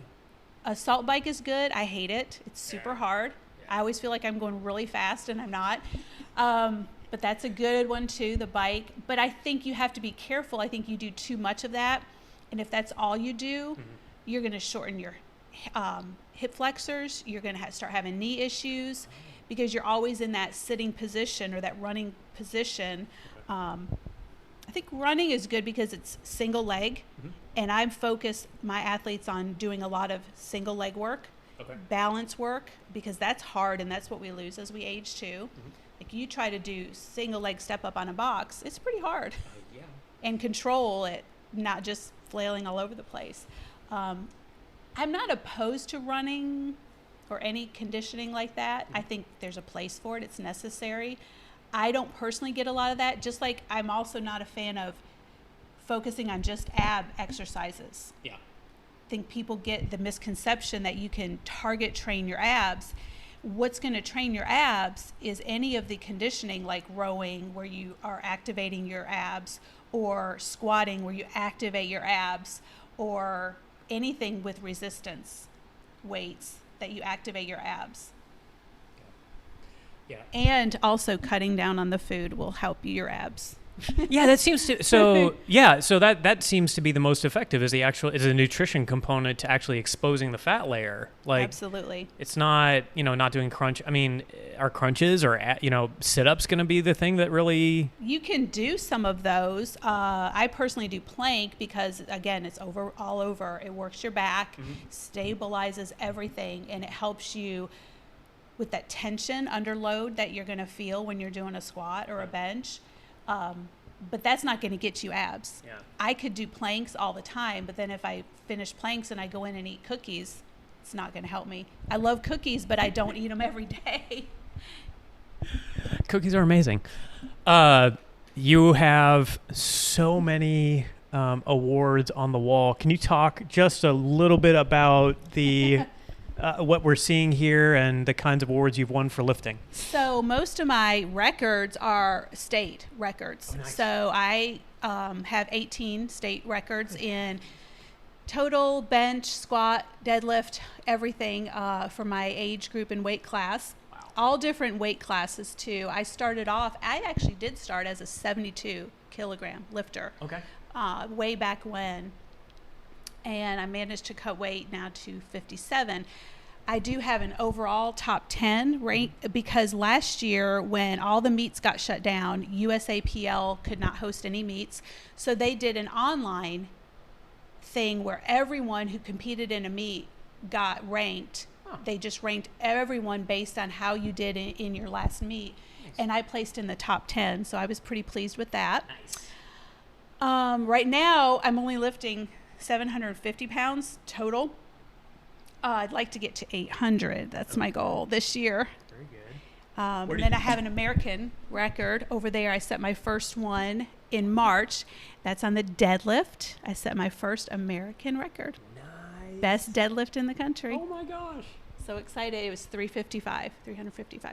Assault bike is good. I hate it. It's super hard. Yeah. I always feel like I'm going really fast, and I'm not. But that's a good one, too, the bike. But I think you have to be careful. I think you do too much of that. And if that's all you do, you're going to shorten your hip flexors. You're going to start having knee issues because you're always in that sitting position or that running position. I think running is good because it's single leg, and I'm focused my athletes on doing a lot of single leg work, balance work, because that's hard and that's what we lose as we age too. Like you try to do single leg step up on a box, it's pretty hard. And control it, not just flailing all over the place. I'm not opposed to running or any conditioning like that. I think there's a place for it. It's necessary. I don't personally get a lot of that, just like I'm also not a fan of focusing on just ab exercises. Yeah. I think people get the misconception that you can target train your abs. What's going to train your abs is any of the conditioning like rowing where you are activating your abs, or squatting where you activate your abs, or anything with resistance weights that you activate your abs. Yeah. And also cutting down on the food will help your abs. Yeah, that seems to so that seems to be the most effective is a nutrition component to actually exposing the fat layer. Like absolutely. It's not, not doing crunch. I mean, are crunches or sit-ups going to be the thing that really you can do some of those. I personally do plank because again, it's all over. It works your back, stabilizes everything, and it helps you with that tension under load that you're going to feel when you're doing a squat or a bench. But that's not going to get you abs. Yeah. I could do planks all the time, but then if I finish planks and I go in and eat cookies, it's not going to help me. I love cookies, but I don't eat them every day. Cookies are amazing. You have so many awards on the wall. Can you talk just a little bit about the what we're seeing here and the kinds of awards you've won for lifting? So most of my records are state records. Oh, nice. So I have 18 state records in total, bench, squat, deadlift, everything for my age group and weight class. Wow. All different weight classes too. I actually did start as a 72 kilogram lifter. Okay. Way back when. And I managed to cut weight now to 57. I do have an overall top 10 rank because last year when all the meets got shut down, USAPL could not host any meets. So they did an online thing where everyone who competed in a meet got ranked. Huh. They just ranked everyone based on how you did in your last meet. Nice. And I placed in the top 10, so I was pretty pleased with that. Nice. Right now, I'm only lifting 750 pounds total. I'd like to get to 800. That's my goal this year. Very good. And then I have an American record over there. I set my first one in March. That's on the deadlift. I set my first American record. Nice. Best deadlift in the country. Oh my gosh. So excited. It was 355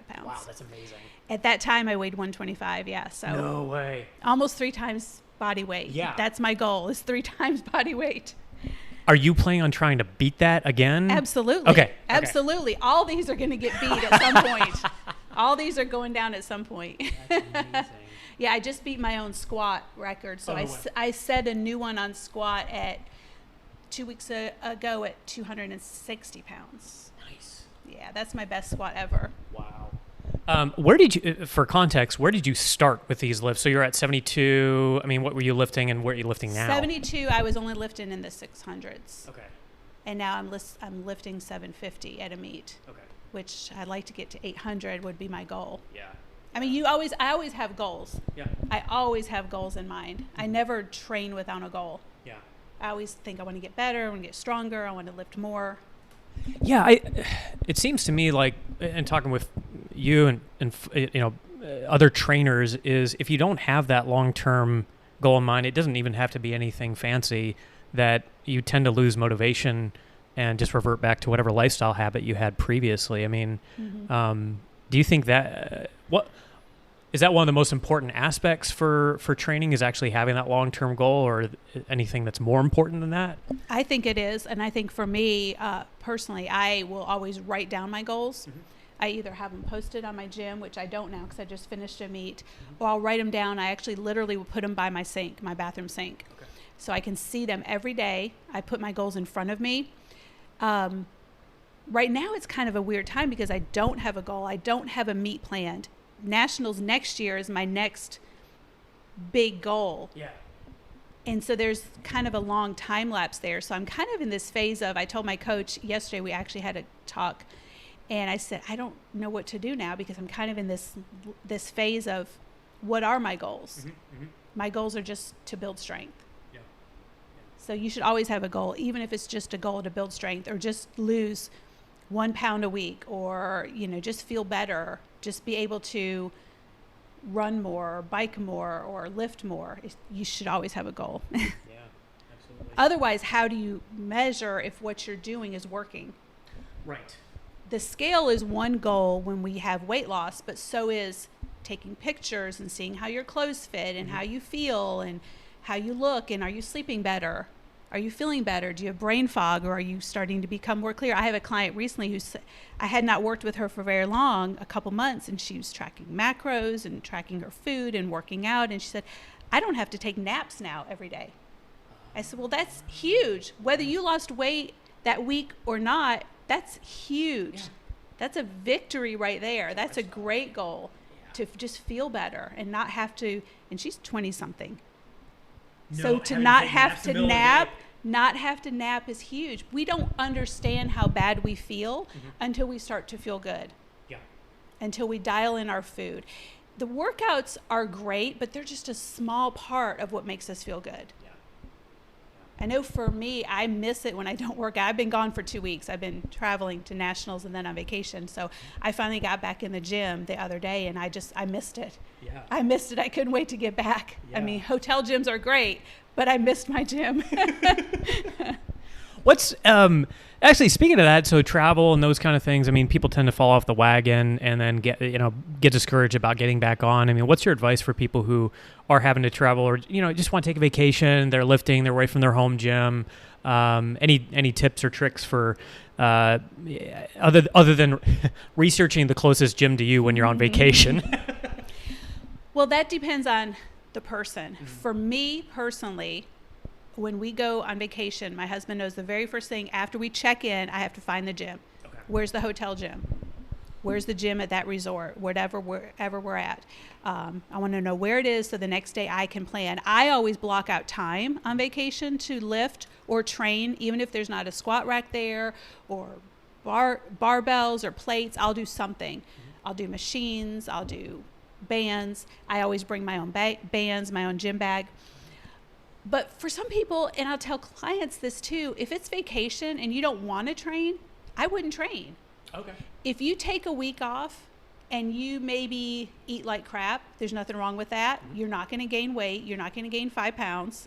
pounds. Wow, that's amazing. At that time, I weighed 125. Yeah. So no way. Almost 3 times body weight. Yeah. That's my goal, is 3 times body weight. Are you planning on trying to beat that again? Absolutely. Okay. Absolutely. Okay. All these are going to get beat at some point. All these are going down at some point. That's amazing. Yeah, I just beat my own squat record. So I set a new one on squat at 2 weeks ago at 260 pounds. Nice. Yeah, that's my best squat ever. Wow. Where did you, for context, where did you start with these lifts? So you're at 72. I mean, what were you lifting and where are you lifting now? 72, I was only lifting in the 600s. Okay. And now I'm lifting 750 at a meet. Okay. Which I'd like to get to 800 would be my goal. Yeah. I mean, I always have goals. Yeah. I always have goals in mind. I never train without a goal. Yeah. I always think I want to get better, I want to get stronger, I want to lift more. Yeah, it seems to me like, and talking with you and other trainers, is if you don't have that long-term goal in mind, it doesn't even have to be anything fancy, that you tend to lose motivation and just revert back to whatever lifestyle habit you had previously. I mean, do you think that Is that one of the most important aspects for training, is actually having that long-term goal, or anything that's more important than that? I think it is. And I think for me, personally, I will always write down my goals. Mm-hmm. I either have them posted on my gym, which I don't now because I just finished a meet, or I'll write them down. I actually literally will put them by my sink, my bathroom sink. Okay. So I can see them every day. I put my goals in front of me. Right now it's kind of a weird time because I don't have a goal. I don't have a meet planned. Nationals next year is my next big goal. Yeah. And so there's kind of a long time lapse there. So I'm kind of in this phase of, I told my coach yesterday, we actually had a talk, and I said, I don't know what to do now because I'm kind of in this phase of, what are my goals? Mm-hmm, mm-hmm. My goals are just to build strength. Yeah. So you should always have a goal, even if it's just a goal to build strength or just lose 1 pound a week, or, just feel better, just be able to run more or bike more or lift more. You should always have a goal. Yeah, absolutely. Otherwise, how do you measure if what you're doing is working? Right. The scale is one goal when we have weight loss, but so is taking pictures and seeing how your clothes fit and how you feel and how you look, and are you sleeping better? Are you feeling better? Do you have brain fog, or are you starting to become more clear? I have a client recently I had not worked with her for very long, a couple months, and she was tracking macros and tracking her food and working out. And she said, I don't have to take naps now every day. I said, well, that's huge. Whether you lost weight that week or not, that's huge. Yeah. That's a victory right there. That's a great goal, to just feel better and not have to, and she's 20 something. No, so to not have to nap is huge. We don't understand how bad we feel until we start to feel good. Yeah. Until we dial in our food. The workouts are great, but they're just a small part of what makes us feel good. Yeah. I know for me, I miss it when I don't work out. I've been gone for 2 weeks. I've been traveling to nationals and then on vacation. So I finally got back in the gym the other day, and I missed it. Yeah. I missed it. I couldn't wait to get back. Yeah. I mean, hotel gyms are great, but I missed my gym. What's actually, speaking of that, so travel and those kind of things, I mean, people tend to fall off the wagon and then get discouraged about getting back on. I mean, what's your advice for people who are having to travel, or just want to take a vacation, they're lifting, they're away from their home gym? Any tips or tricks for other than researching the closest gym to you when you're on vacation? Well, that depends on the person. Mm-hmm. For me personally, when we go on vacation, my husband knows the very first thing after we check in, I have to find the gym. Okay. Where's the hotel gym? Where's the gym at that resort? Wherever we're at. I want to know where it is so the next day I can plan. I always block out time on vacation to lift or train, even if there's not a squat rack there or barbells or plates. I'll do something. Mm-hmm. I'll do machines. I'll do bands. I always bring my own bands, my own gym bag. But for some people, and I'll tell clients this too, if it's vacation and you don't want to train, I wouldn't train. Okay. If you take a week off and you maybe eat like crap, there's nothing wrong with that. Mm-hmm. You're not going to gain weight. You're not going to gain 5 pounds.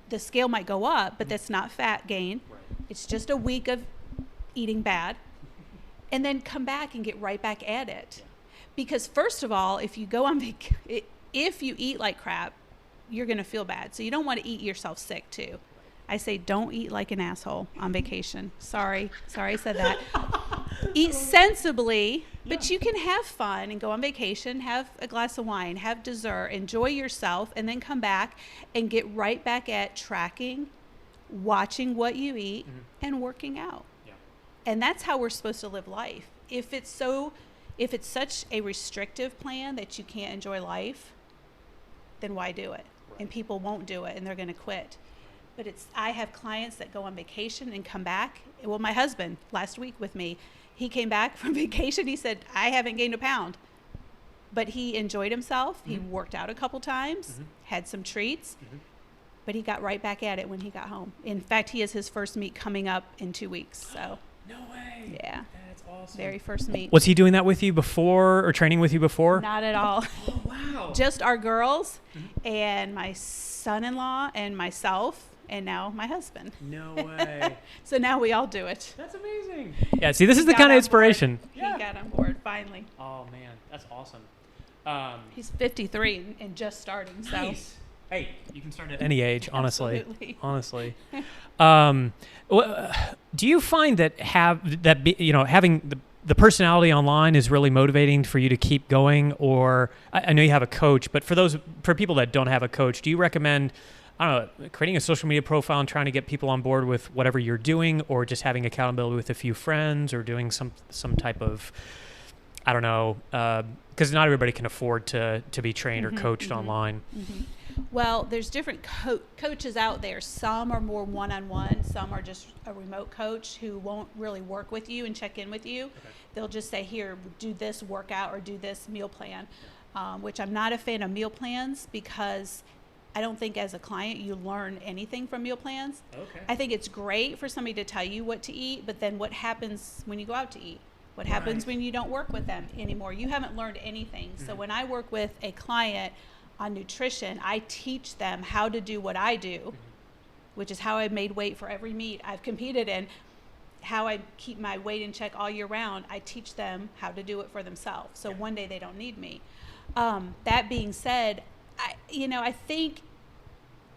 The scale might go up, but that's not fat gain. Right. It's just a week of eating bad. And then come back and get right back at it. Yeah. Because first of all, if you go on if you eat like crap, you're going to feel bad. So you don't want to eat yourself sick too. I say don't eat like an asshole on vacation. Sorry I said that. Eat sensibly, but you can have fun and go on vacation, have a glass of wine, have dessert, enjoy yourself, and then come back and get right back at tracking, watching what you eat, and working out. Yeah. And that's how we're supposed to live life. If it's such a restrictive plan that you can't enjoy life, then why do it? Right. And people won't do it, and they're going to quit. But I have clients that go on vacation and come back. Well, my husband last week with me, he came back from vacation. He said, I haven't gained a pound. But he enjoyed himself. Mm-hmm. He worked out a couple times, had some treats, but he got right back at it when he got home. In fact, he has his first meet coming up in 2 weeks. So. No way. Yeah. That's awesome. Very first meet. Was he doing that with you before, or training with you before? Not at all. Oh, wow. Just our girls and my son-in-law and myself. And now my husband. No way. So now we all do it. That's amazing. Yeah, see, this is the kind of inspiration. He got on board, finally. Oh, man, that's awesome. He's 53 and just starting. So. Nice. Hey, you can start at any age, honestly. Absolutely. Honestly. Do you find that having the personality online is really motivating for you to keep going? Or I know you have a coach, but for people that don't have a coach, do you recommend, I don't know, creating a social media profile and trying to get people on board with whatever you're doing, or just having accountability with a few friends, or doing some type of, I don't know, because not everybody can afford to be trained or coached online. Well, there's different coaches out there. Some are more one-on-one. Some are just a remote coach who won't really work with you and check in with you. Okay. They'll just say, here, do this workout or do this meal plan, which I'm not a fan of meal plans, because I don't think as a client you learn anything from meal plans. Okay. I think it's great for somebody to tell you what to eat, but then what happens when you go out to eat? What happens when you don't work with them anymore? You haven't learned anything. So when I work with a client on nutrition, I teach them how to do what I do, which is how I made weight for every meet I've competed in, how I keep my weight in check all year round. I teach them how to do it for themselves. So one day they don't need me. That being said, I think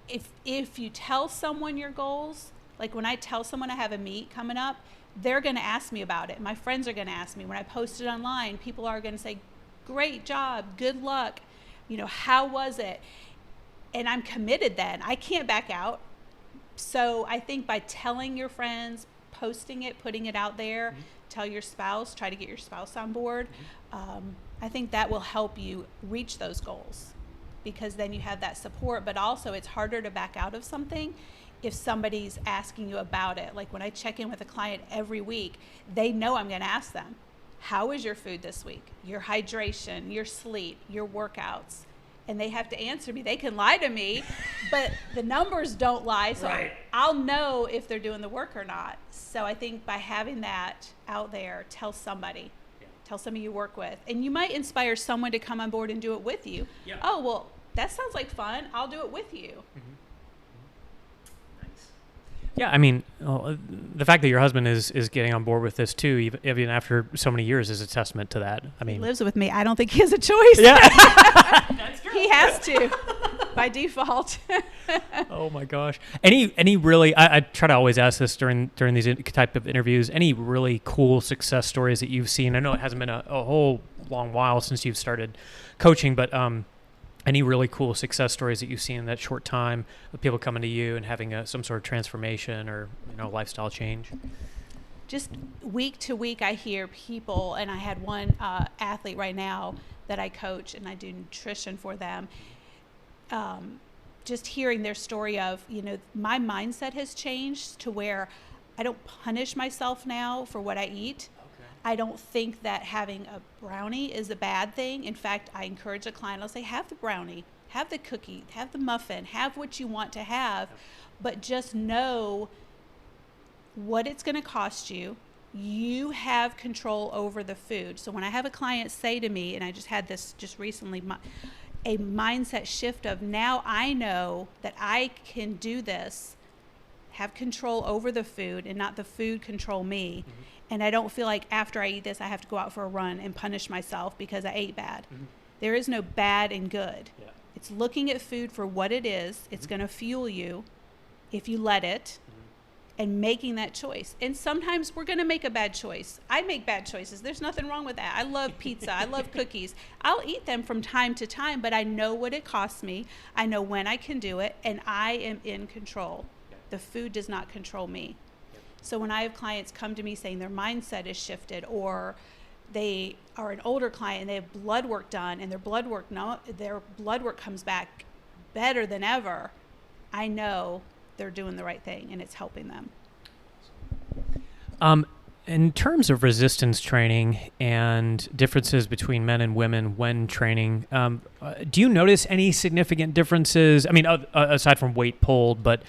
if you tell someone your goals, like when I tell someone I have a meet coming up, they're going to ask me about it. My friends are going to ask me. When I post it online, people are going to say, great job, good luck. How was it? And I'm committed then. I can't back out. So I think by telling your friends, posting it, putting it out there, tell your spouse, try to get your spouse on board. I think that will help you reach those goals, because then you have that support, but also it's harder to back out of something if somebody's asking you about it. Like when I check in with a client every week, they know I'm going to ask them, how is your food this week? Your hydration, your sleep, your workouts. And they have to answer me. They can lie to me, but the numbers don't lie. So I'll know if they're doing the work or not. So I think by having that out there, tell somebody you work with. And you might inspire someone to come on board and do it with you. Yeah. Oh, well, that sounds like fun. I'll do it with you. Yeah, I mean, the fact that your husband is getting on board with this too, even after so many years, is a testament to that. I mean, he lives with me. I don't think he has a choice. Yeah, that's true. He has to, by default. Oh my gosh! Any really? I try to always ask this during these type of interviews. Any really cool success stories that you've seen? I know it hasn't been a whole long while since you've started coaching, but any really cool success stories that you've seen in that short time of people coming to you and having some sort of transformation or lifestyle change? Just week to week, I hear people, and I had one athlete right now that I coach and I do nutrition for them. Just hearing their story of, my mindset has changed to where I don't punish myself now for what I eat. I don't think that having a brownie is a bad thing. In fact, I encourage a client, I'll say, have the brownie, have the cookie, have the muffin, have what you want to have, but just know what it's going to cost you. You have control over the food. So when I have a client say to me, and I just had this just recently, a mindset shift of, now I know that I can do this, have control over the food and not the food control me. And I don't feel like after I eat this, I have to go out for a run and punish myself because I ate bad. There is no bad and good. Yeah. It's looking at food for what it is. It's going to fuel you if you let it, and making that choice. And sometimes we're going to make a bad choice. I make bad choices. There's nothing wrong with that. I love pizza. I love cookies. I'll eat them from time to time, but I know what it costs me. I know when I can do it, and I am in control. The food does not control me. So when I have clients come to me saying their mindset is shifted, or they are an older client and they have blood work done and their blood work comes back better than ever, I know they're doing the right thing and it's helping them. In terms of resistance training and differences between men and women when training, do you notice any significant differences? I mean, aside from weight pulled, but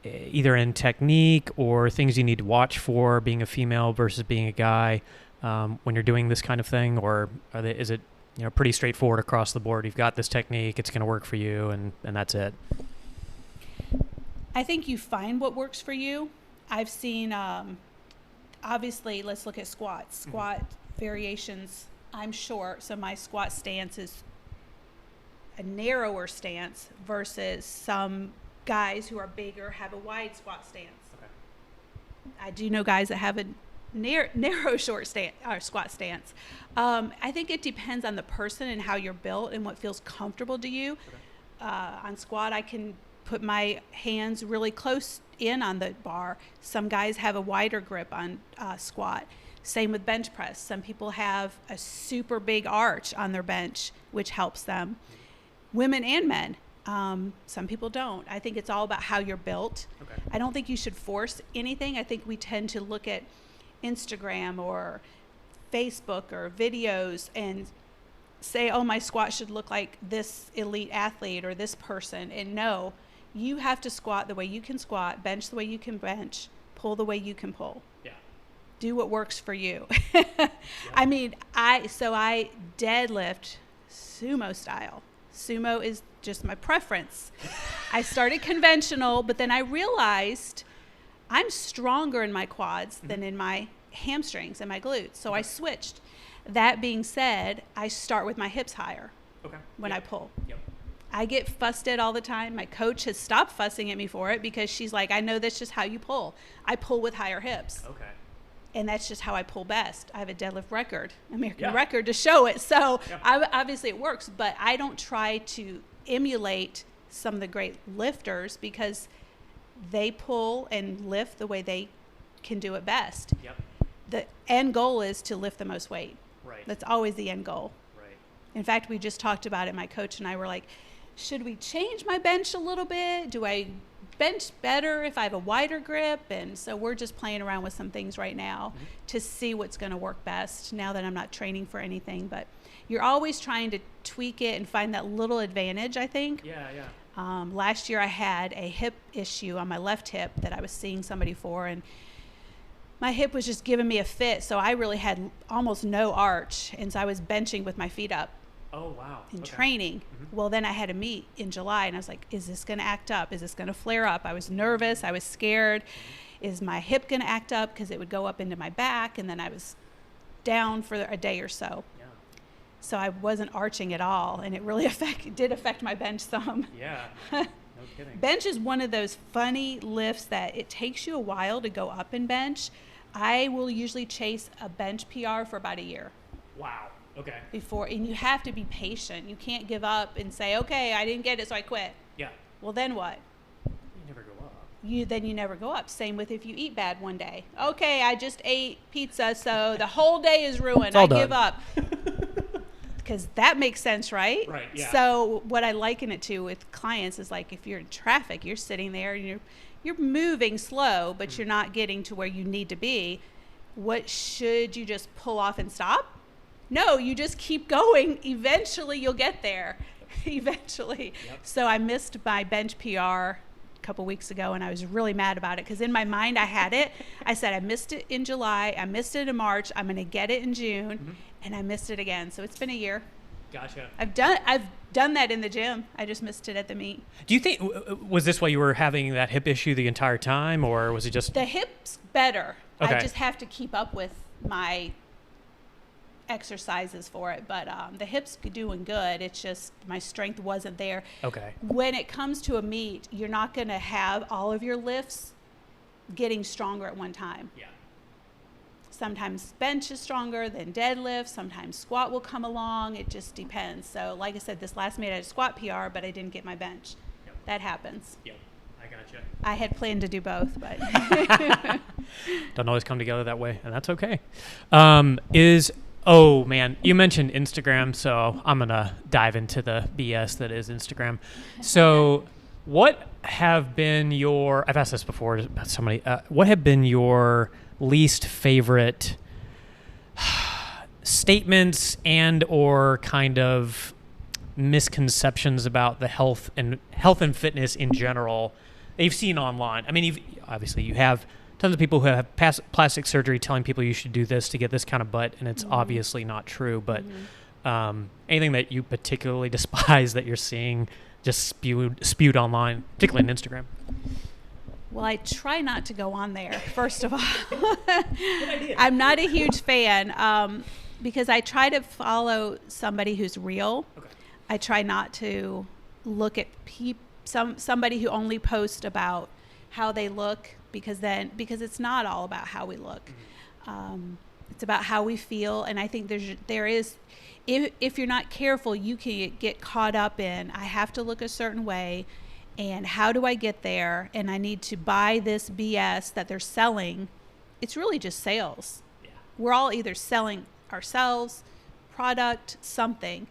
either in technique or things you need to watch for being a female versus being a guy when you're doing this kind of thing? Or is it pretty straightforward across the board? You've got this technique, it's going to work for you, and that's it. I think you find what works for you. I've seen, obviously, let's look at squats. Squat variations I'm short, so my squat stance is a narrower stance versus some guys who are bigger have a wide squat stance. Okay. I do know guys that have a narrow squat stance. I think it depends on the person and how you're built and what feels comfortable to you. Okay. On squat, I can put my hands really close in on the bar. Some guys have a wider grip on squat. Same with bench press. Some people have a super big arch on their bench, which helps them. Women and men. Some people don't. I think it's all about how you're built. Okay. I don't think you should force anything. I think we tend to look at Instagram or Facebook or videos and say, oh, my squat should look like this elite athlete or this person. And no, you have to squat the way you can squat, bench the way you can bench, pull the way you can pull. Yeah. Do what works for you. Yeah. I mean, I deadlift sumo style. Sumo is just my preference. I started conventional, but then I realized I'm stronger in my quads than in my hamstrings and my glutes. So I switched. That being said, I start with my hips higher when I pull. Yep. I get fussed at all the time. My coach has stopped fussing at me for it because she's like, I know that's just how you pull. I pull with higher hips. Okay. And that's just how I pull best. I have a deadlift record, American record to show it. So obviously it works, but I don't try to emulate some of the great lifters because they pull and lift the way they can do it best. Yep. The end goal is to lift the most weight. Right. That's always the end goal. Right. In fact, we just talked about it. My coach and I were like, should we change my bench a little bit? Do I bench better if I have a wider grip? And so we're just playing around with some things right now to see what's going to work best now that I'm not training for anything. But you're always trying to tweak it and find that little advantage, I think. Yeah. Last year I had a hip issue on my left hip that I was seeing somebody for, and my hip was just giving me a fit, so I really had almost no arch, and so I was benching with my feet up. Oh, wow. In training. Mm-hmm. Well, then I had a meet in July, and I was like, is this going to act up? Is this going to flare up? I was nervous. I was scared. Is my hip going to act up? Because it would go up into my back, and then I was down for a day or so. Yeah. So I wasn't arching at all, and it really did affect my bench some. Yeah. No kidding. Bench is one of those funny lifts that it takes you a while to go up in bench. I will usually chase a bench PR for about a year. Wow. Okay. And you have to be patient. You can't give up and say, okay, I didn't get it, so I quit. Yeah. Well, then what? You never go up. You never go up. Same with if you eat bad one day. Okay, I just ate pizza, so the whole day is ruined. I give up. Because that makes sense, right? Right, yeah. So what I liken it to with clients is like if you're in traffic, you're sitting there and you're moving slow, but you're not getting to where you need to be. What should you just pull off and stop? No, you just keep going. Eventually you'll get there. Eventually. Yep. So I missed my bench PR a couple weeks ago, and I was really mad about it because in my mind I had it. I said I missed it in July, I missed it in March, I'm going to get it in June, and I missed it again. So it's been a year. Gotcha. I've done that in the gym. I just missed it at the meet. Do you think, was this why you were having that hip issue the entire time, or was it just? The hip's better. Okay. I just have to keep up with my exercises for it, but the hip's doing good. It's just my strength wasn't there. Okay. When it comes to a meet, you're not going to have all of your lifts getting stronger at one time. Yeah. Sometimes bench is stronger than deadlift. Sometimes squat will come along. It just depends. So like I said, this last meet I had a squat PR, but I didn't get my bench. Yep. That happens. Yep. I gotcha. I had planned to do both, but don't always come together that way, and that's okay. Oh, man, you mentioned Instagram, so I'm going to dive into the BS that is Instagram. So what have been your – I've asked this before about somebody. What have been your least favorite statements and or kind of misconceptions about the health and fitness in general that you've seen online? I mean, obviously you have – tons of people who have plastic surgery telling people you should do this to get this kind of butt, and it's obviously not true. But anything that you particularly despise that you're seeing just spewed online, particularly on Instagram? Well, I try not to go on there, first of all. I'm not a huge fan. because I try to follow somebody who's real. Okay. I try not to look at somebody who only posts about how they look, because it's not all about how we look. It's about how we feel. And I think there is, if you're not careful, you can get caught up in, I have to look a certain way, and how do I get there? And I need to buy this BS that they're selling. It's really just sales. Yeah. We're all either selling ourselves, product, something.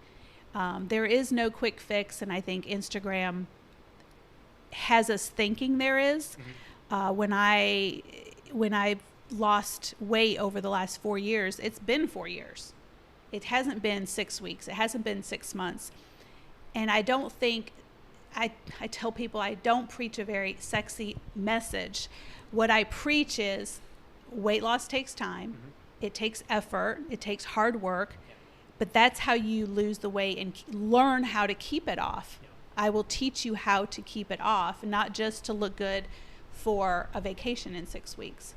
There is no quick fix, and I think Instagram has us thinking there is. When I've lost weight over the last 4 years, it's been 4 years. It hasn't been 6 weeks. It hasn't been 6 months. And I don't think, I tell people I don't preach a very sexy message. What I preach is weight loss takes time. It takes effort. It takes hard work. But that's how you lose the weight and learn how to keep it off. I will teach you how to keep it off, not just to look good for a vacation in 6 weeks.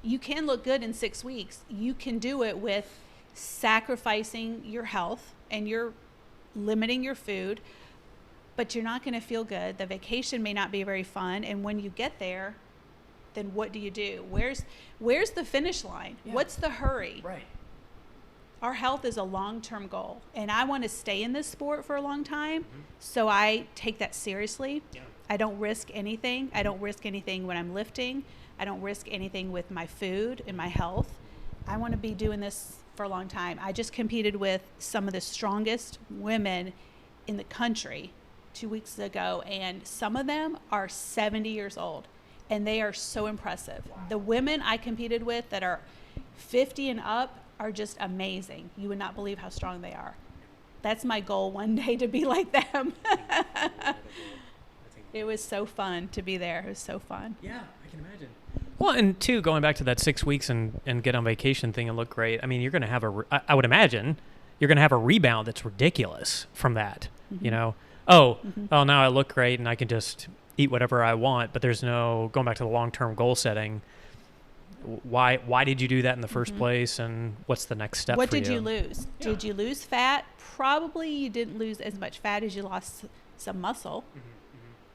You can look good in 6 weeks. You can do it with sacrificing your health, and you're limiting your food, but you're not going to feel good. The vacation may not be very fun. And when you get there, then what do? Where's the finish line? Yeah. What's the hurry? Right. Our health is a long-term goal, and I want to stay in this sport for a long time. So I take that seriously. Yeah. I don't risk anything. I don't risk anything when I'm lifting. I don't risk anything with my food and my health. I want to be doing this for a long time. I just competed with some of the strongest women in the country 2 weeks ago, and some of them are 70 years old, and they are so impressive. Wow. The women I competed with that are 50 and up are just amazing. You would not believe how strong they are. That's my goal one day, to be like them. It was so fun to be there. It was so fun. Yeah, I can imagine. Well, and two, going back to that 6 weeks and get on vacation thing and look great. I mean, you're going to have I would imagine you're going to have a rebound that's ridiculous from that. You know, oh, now I look great and I can just eat whatever I want, but there's no, going back to the long-term goal setting, why did you do that in the first place, and what's the next step? What for did you lose? Yeah. Did you lose fat? Probably you didn't lose as much fat as you lost some muscle.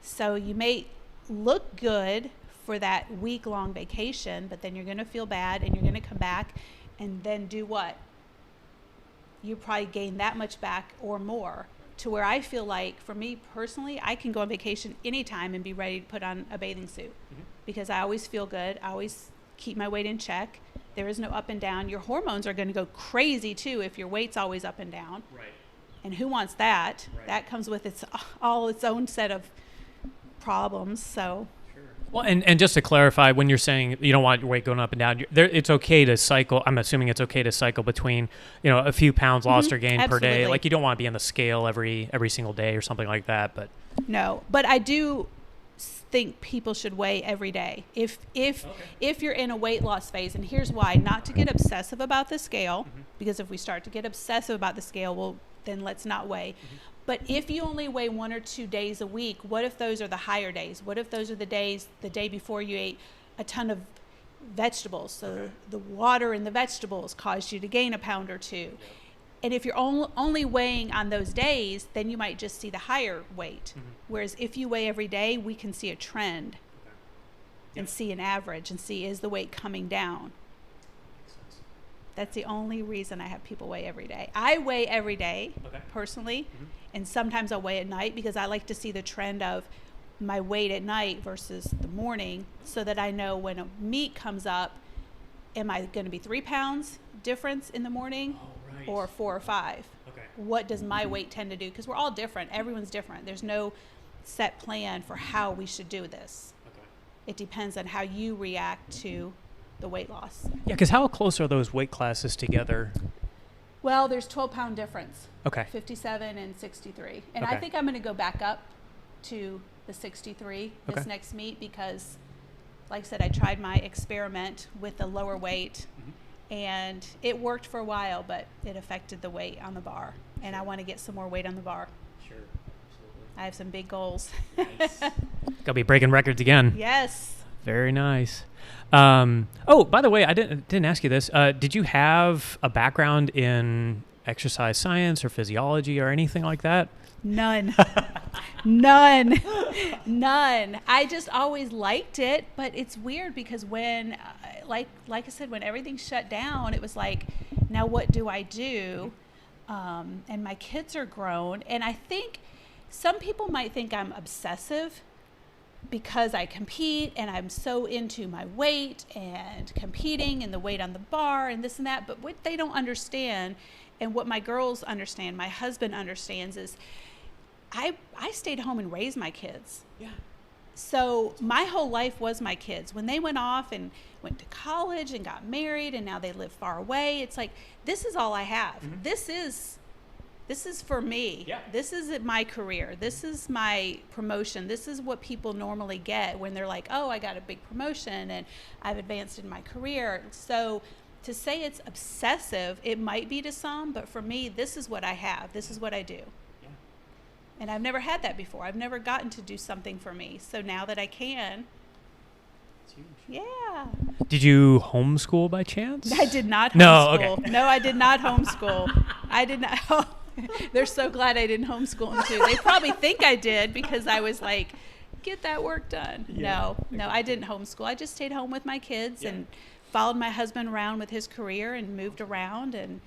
So you may look good for that week-long vacation, but then you're going to feel bad, and you're going to come back and then do what? You probably gain that much back or more, to where I feel like, for me personally, I can go on vacation anytime and be ready to put on a bathing suit because I always feel good. I always keep my weight in check. There is no up and down. Your hormones are going to go crazy too if your weight's always up and down. Right. And who wants that? Right. That comes with its own set of problems. So. Sure. Well, and just to clarify, when you're saying you don't want your weight going up and down, it's okay to cycle. I'm assuming it's okay to cycle between, a few pounds lost or gained per day. Like, you don't want to be on the scale every single day or something like that. But no, but I do think people should weigh every day. If you're in a weight loss phase, and here's why: not to get obsessive about the scale, because if we start to get obsessive about the scale, well, then let's not weigh. But if you only weigh 1 or 2 days a week, what if those are the higher days? What if those are the day before you ate a ton of vegetables? So the water in the vegetables caused you to gain a pound or two. And if you're only weighing on those days, then you might just see the higher weight. Whereas if you weigh every day, we can see a trend and see an average and see, is the weight coming down? That's the only reason I have people weigh every day. I weigh every day personally, and sometimes I'll weigh at night because I like to see the trend of my weight at night versus the morning, so that I know when a meet comes up, am I going to be 3 pounds difference in the morning or 4 or 5? What does my weight tend to do? Because we're all different. Everyone's different. There's no set plan for how we should do this. It depends on how you react to the weight loss. Yeah, because how close are those weight classes together? Well, there's 12-pound difference. 57 and 63. And I think I'm going to go back up to the 63 this next meet because, like I said, I tried my experiment with the lower weight, and it worked for a while, but it affected the weight on the bar. And I want to get some more weight on the bar. Sure, absolutely. I have some big goals. Nice. Got to be breaking records again. Yes. Very nice. Oh, by the way, I didn't ask you this. Did you have a background in exercise science or physiology or anything like that? None. None. None. I just always liked it, but it's weird because when, like I said, when everything shut down, it was like, now what do I do? And my kids are grown, and I think some people might think I'm obsessive because I compete and I'm so into my weight and competing and the weight on the bar and this and that. But what they don't understand, and what my girls understand, my husband understands, is I stayed home and raised my kids. Yeah. So my whole life was my kids. When they went off and went to college and got married and now they live far away, it's like, this is all I have. Mm-hmm. This is for me. Yeah. This is my career. This is my promotion. This is what people normally get when they're like, oh, I got a big promotion and I've advanced in my career. So to say it's obsessive, it might be to some, but for me, this is what I have. This is what I do. Yeah. And I've never had that before. I've never gotten to do something for me. So now that I can. It's huge. Yeah. Did you homeschool by chance? I did not homeschool. No, okay. No, I did not homeschool. I did not. They're so glad I didn't homeschool them too. They probably think I did because I was like, get that work done. Yeah, no, I didn't homeschool. I just stayed home with my kids and followed my husband around with his career and moved around and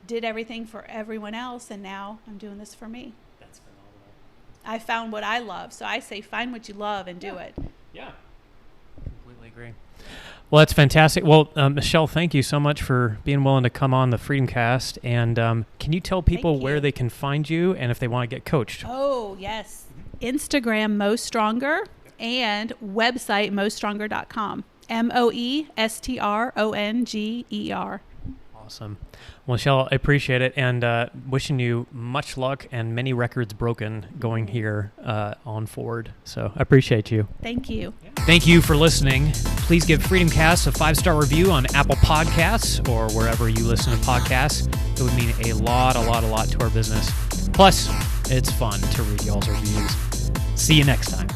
did everything for everyone else. And now I'm doing this for me. That's phenomenal. I found what I love. So I say, find what you love and do it. Yeah. Completely agree. Well, that's fantastic. Well, Michele, thank you so much for being willing to come on the FreedomCast. And can you tell people where they can find you and if they want to get coached? Oh, yes. Instagram MoeStronger and website MoeStronger.com. MoeStronger. Awesome. Well, Michele, I appreciate it, and wishing you much luck and many records broken going here on forward. So I appreciate you. Thank you. Thank you for listening. Please give FreedomCast a 5-star review on Apple Podcasts or wherever you listen to podcasts. It would mean a lot to our business. Plus, it's fun to read y'all's reviews. See you next time.